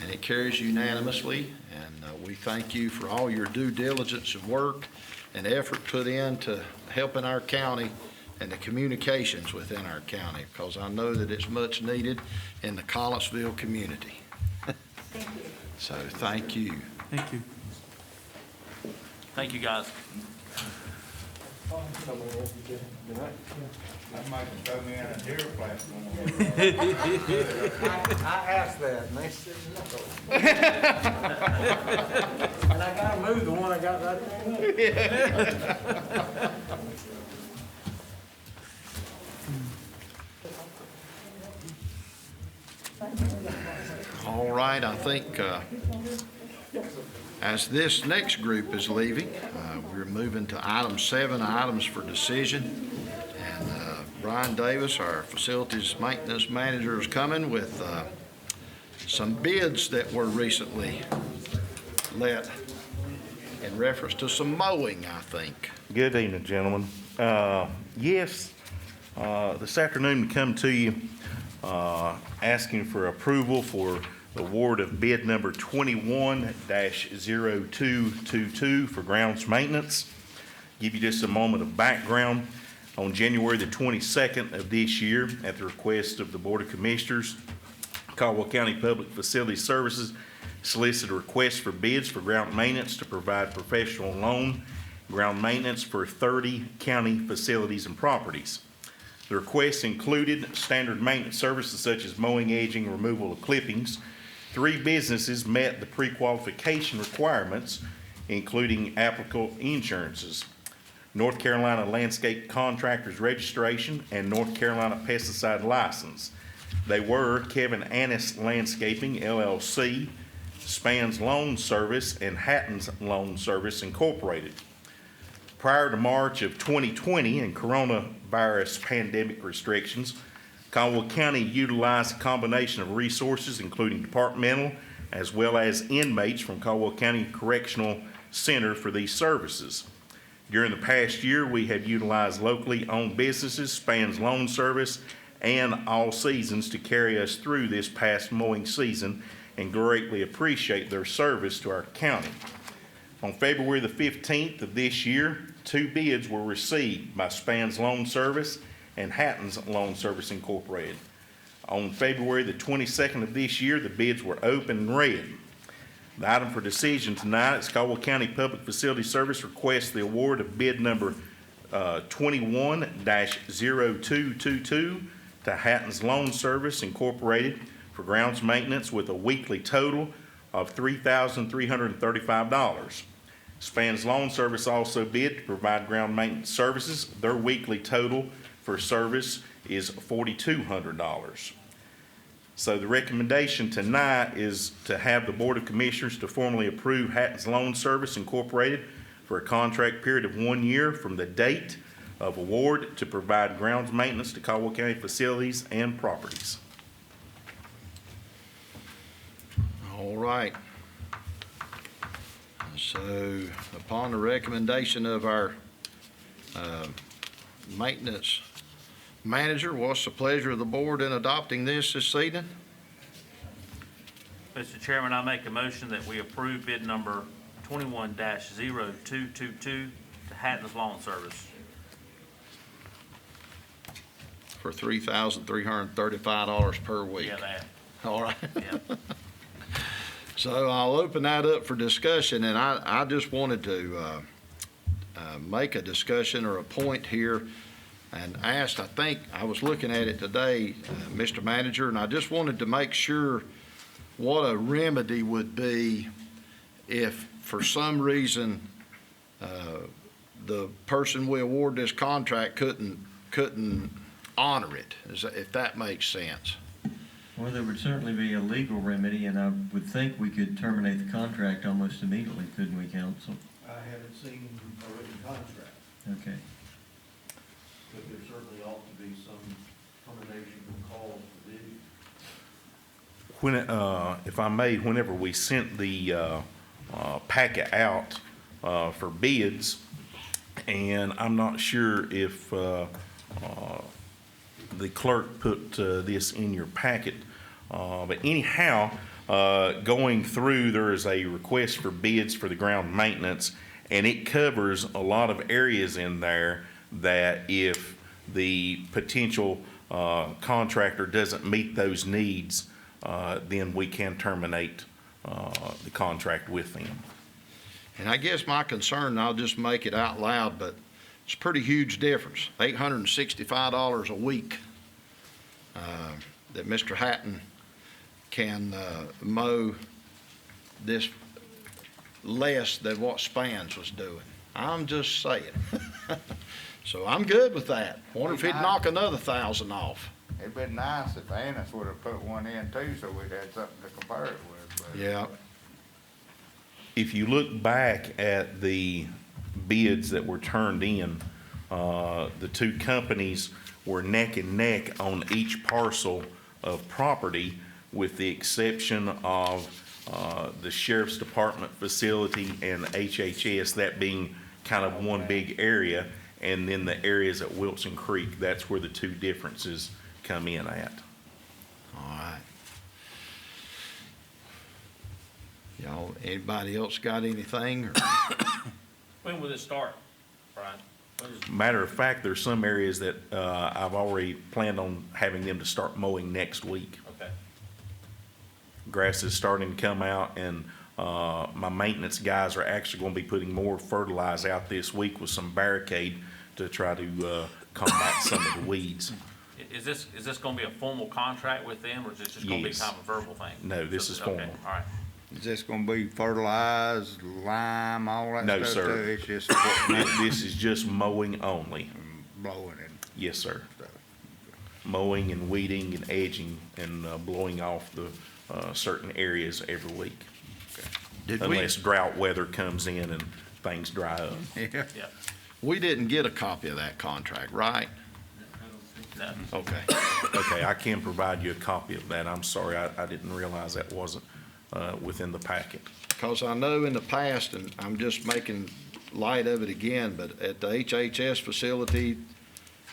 And it carries unanimously. And we thank you for all your due diligence and work and effort put in to helping our county and the communications within our county, because I know that it's much needed in the Collinsville community. Thank you. So thank you. Thank you. Thank you, guys. That might throw me in a deer platform. I asked that, and they said no. And I gotta move the one I got right there. All right, I think as this next group is leaving, we're moving to item 7, items for decision. And Brian Davis, our facilities maintenance manager, is coming with some bids that were recently let in reference to some mowing, I think. Good evening, gentlemen. Yes, this afternoon we come to you asking for approval for the award of bid number 21-0222 for grounds maintenance. Give you just a moment of background. On January the 22nd of this year, at the request of the Board of Commissioners, Caldwell County Public Facility Services solicited a request for bids for ground maintenance to provide professional loan ground maintenance for 30 county facilities and properties. The request included standard maintenance services such as mowing, edging, removal of clippings. 3 businesses met the pre-qualification requirements, including applicable insurances: North Carolina Landscape Contractors Registration and North Carolina Pesticide License. They were Kevin Annis Landscaping, LLC, Spans Loan Service, and Hatton's Loan Service, Incorporated. Prior to March of 2020 and coronavirus pandemic restrictions, Caldwell County utilized a combination of resources, including departmental as well as inmates from Caldwell County Correctional Center for these services. During the past year, we have utilized locally owned businesses, Spans Loan Service, and All Seasons to carry us through this past mowing season and greatly appreciate their service to our county. On February the 15th of this year, 2 bids were received by Spans Loan Service and Hatton's Loan Service Incorporated. On February the 22nd of this year, the bids were open and read. The item for decision tonight is Caldwell County Public Facility Service requests the award of bid number 21-0222 to Hatton's Loan Service Incorporated for grounds maintenance with a weekly total of $3,335. Spans Loan Service also bid to provide ground maintenance services. Their weekly total for service is $4,200. So the recommendation tonight is to have the Board of Commissioners to formally approve Hatton's Loan Service Incorporated for a contract period of 1 year from the date of award to provide grounds maintenance to Caldwell County facilities and properties. All right. So upon the recommendation of our maintenance manager, what's the pleasure of the board in adopting this evening? Mr. Chairman, I make a motion that we approve bid number 21-0222 to Hatton's Lawn Service. For $3,335 per week. Yeah, that. All right. Yeah. So I'll open that up for discussion, and I just wanted to make a discussion or a point here and asked, I think, I was looking at it today, Mr. Manager, and I just wanted to make sure what a remedy would be if for some reason the person we award this contract couldn't honor it, if that makes sense. Well, there would certainly be a legal remedy, and I would think we could terminate the contract almost immediately, couldn't we, counsel? I haven't seen a written contract, Okay. but there certainly ought to be some termination clause for duty. When, if I may, whenever we sent the packet out for bids, and I'm not sure if the clerk put this in your packet, but anyhow, going through, there is a request for bids for the ground maintenance, and it covers a lot of areas in there that if the potential contractor doesn't meet those needs, then we can terminate the contract with them. And I guess my concern, and I'll just make it out loud, but it's a pretty huge difference, $865 a week that Mr. Hatton can mow this less than what Spans was doing. I'm just saying. So I'm good with that. Wonder if he'd knock another 1,000 off. It'd been nice if Annis would have put one in too, so we'd had something to compare it with. But Yeah. If you look back at the bids that were turned in, the two companies were neck and neck on each parcel of property, with the exception of the Sheriff's Department facility and HHS, that being kind of one big area, and then the areas at Wilson Creek, that's where the two differences come in at. All right. Y'all, anybody else got anything? Or? When will this start, Brian? Matter of fact, there's some areas that I've already planned on having them to start mowing next week. Okay. Grass is starting to come out, and my maintenance guys are actually going to be putting more fertilizer out this week with some barricade to try to combat some of the weeds. Is this gonna be a formal contract with them, or is it just gonna be Yes. kind of a verbal thing? No, this is Okay, formal. all right. is this gonna be fertilized, lime, all that No, stuff sir. too? It's just This is just mowing only. blowing it. Yes, sir. Mowing and weeding and edging and blowing off the certain areas every week. Did we, Unless drought weather comes in and things dry up. Yeah. Yeah. we didn't get a copy of that contract, right? No. Okay. Okay, I can provide you a copy of that. I'm sorry, I didn't realize that wasn't within the packet. Because I know in the past, and I'm just making light of it again, but at the HHS facility,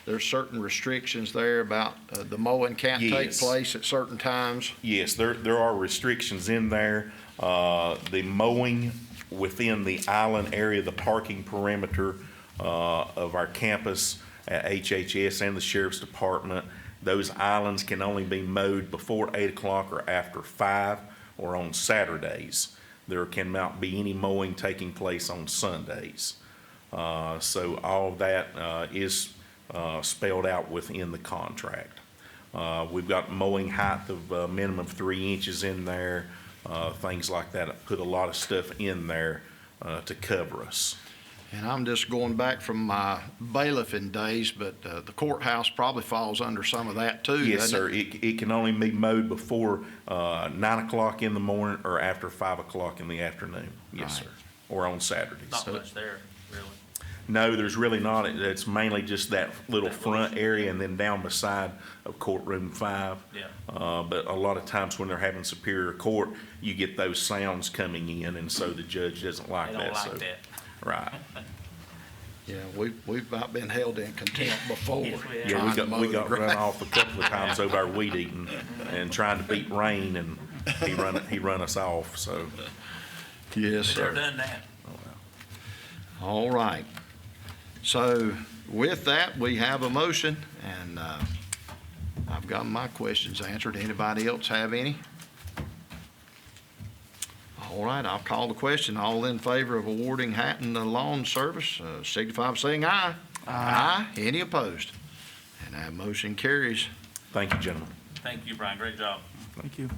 there's certain restrictions there about the mowing can't take Yes. place at certain times. Yes, there are restrictions in there. The mowing within the island area, the parking perimeter of our campus at HHS and the Sheriff's Department, those islands can only be mowed before 8 o'clock or after 5 or on Saturdays. There cannot be any mowing taking place on Sundays. So all of that is spelled out within the contract. We've got mowing height of a minimum of 3 inches in there, things like that. I put a lot of stuff in there to cover us. And I'm just going back from my bailiffing days, but the courthouse probably falls under some of that too, Yes, doesn't sir. it? It can only be mowed before 9 o'clock in the morning or after 5 o'clock in the afternoon. Yes, sir. Or on Saturdays. Not much there, really. No, there's really not. It's mainly just that little front area and then down beside of courtroom 5. Yeah. But a lot of times when they're having Superior Court, you get those sounds coming in, and so the judge doesn't like They that. don't like So, that. right. Yeah, we've about been held in contempt before. Yes, we have. Yeah, trying to mow we the got run grass. off a couple of times over our weed eating and trying to beat rain, and he run us off, so. Yes, Never sir. done that. All right. So with that, we have a motion, and I've got my questions answered. Anybody else have any? All right, I'll call the question. All in favor of awarding Hatton the lawn service, signify by saying aye. Aye. Any opposed? And that motion carries. Thank you, gentlemen. Thank you, Brian, great job. Thank you.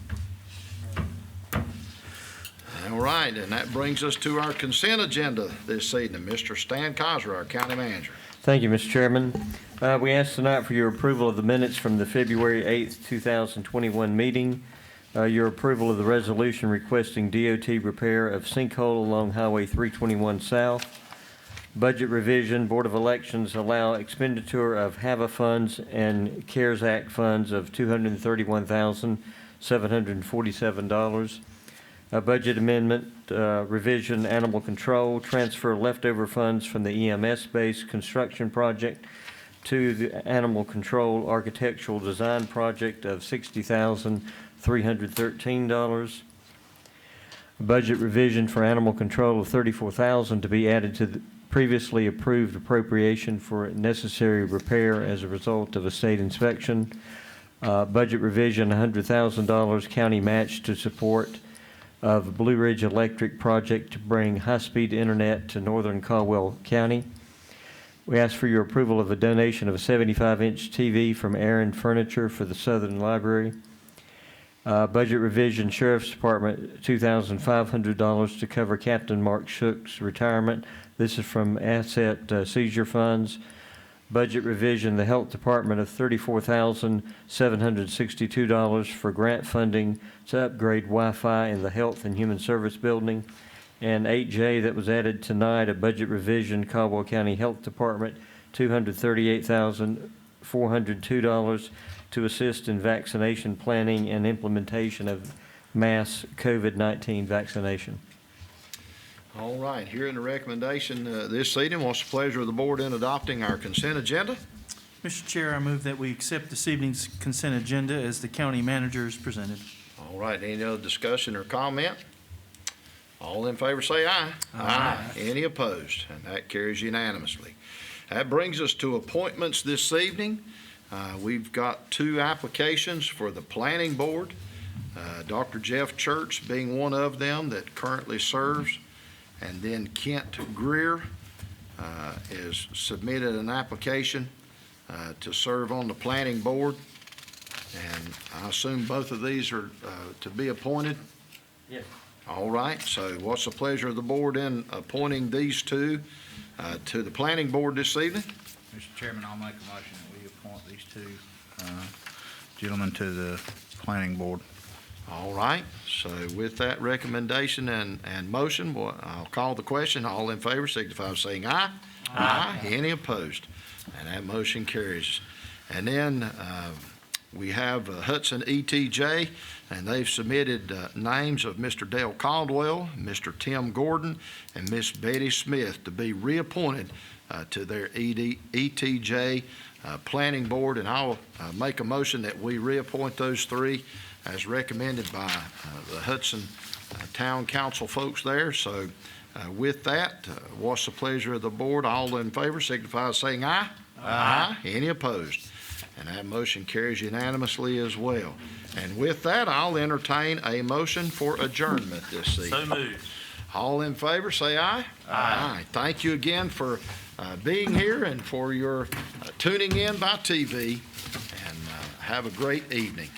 All right, and that brings us to our consent agenda this evening. Mr. Stan Kaiser, our county manager. Thank you, Mr. Chairman. We ask tonight for your approval of the minutes from the February 8th, 2021 meeting, your approval of the resolution requesting DOT repair of sinkhole along Highway 321 South, budget revision, Board of Elections allow expenditure of HAVA funds and CARES Act funds of $231,747. A budget amendment, revision, animal control, transfer leftover funds from the EMS-based construction project to the animal control architectural design project of $60,313. Budget revision for animal control of $34,000 to be added to previously approved appropriation for necessary repair as a result of a state inspection. Budget revision, $100,000 county match to support of Blue Ridge Electric project to bring high-speed internet to northern Caldwell County. We ask for your approval of a donation of a 75-inch TV from Aaron Furniture for the Southern Library. Budget revision, Sheriff's Department, $2,500 to cover Captain Mark Shook's retirement. This is from asset seizure funds. Budget revision, the Health Department of $34,762 for grant funding to upgrade Wi-Fi in the Health and Human Service Building. And 8J that was added tonight, a budget revision, Caldwell County Health Department, $238,402 to assist in vaccination planning and implementation of mass COVID-19 vaccination. All right, hearing the recommendation this evening, what's the pleasure of the board in adopting our consent agenda? Mr. Chair, I move that we accept this evening's consent agenda as the county manager is presented. All right, any other discussion or comment? All in favor say aye. Aye. Any opposed? And that carries unanimously. That brings us to appointments this evening. We've got 2 applications for the planning board. Dr. Jeff Church being one of them that currently serves. And then Kent Greer has submitted an application to serve on the planning board. And I assume both of these are to be appointed? Yes. All right, so what's the pleasure of the board in appointing these 2 to the planning board this evening? Mr. Chairman, I'll make a motion that we appoint these 2 gentlemen to the planning board. All right, so with that recommendation and motion, I'll call the question. All in favor signify by saying aye. Aye. Any opposed? And that motion carries. And then we have Hudson ETJ, and they've submitted names of Mr. Dale Caldwell, Mr. Tim Gordon, and Miss Betty Smith to be reappointed to their ETJ planning board. And I'll make a motion that we reappoint those 3 as recommended by the Hudson Town Council folks there. So with that, what's the pleasure of the board? All in favor signify by saying aye. Aye. Any opposed? And that motion carries unanimously as well. And with that, I'll entertain a motion for adjournment this evening. So moved. All in favor say aye. Aye. Thank you again for being here and for your tuning in by TV, and have a great evening.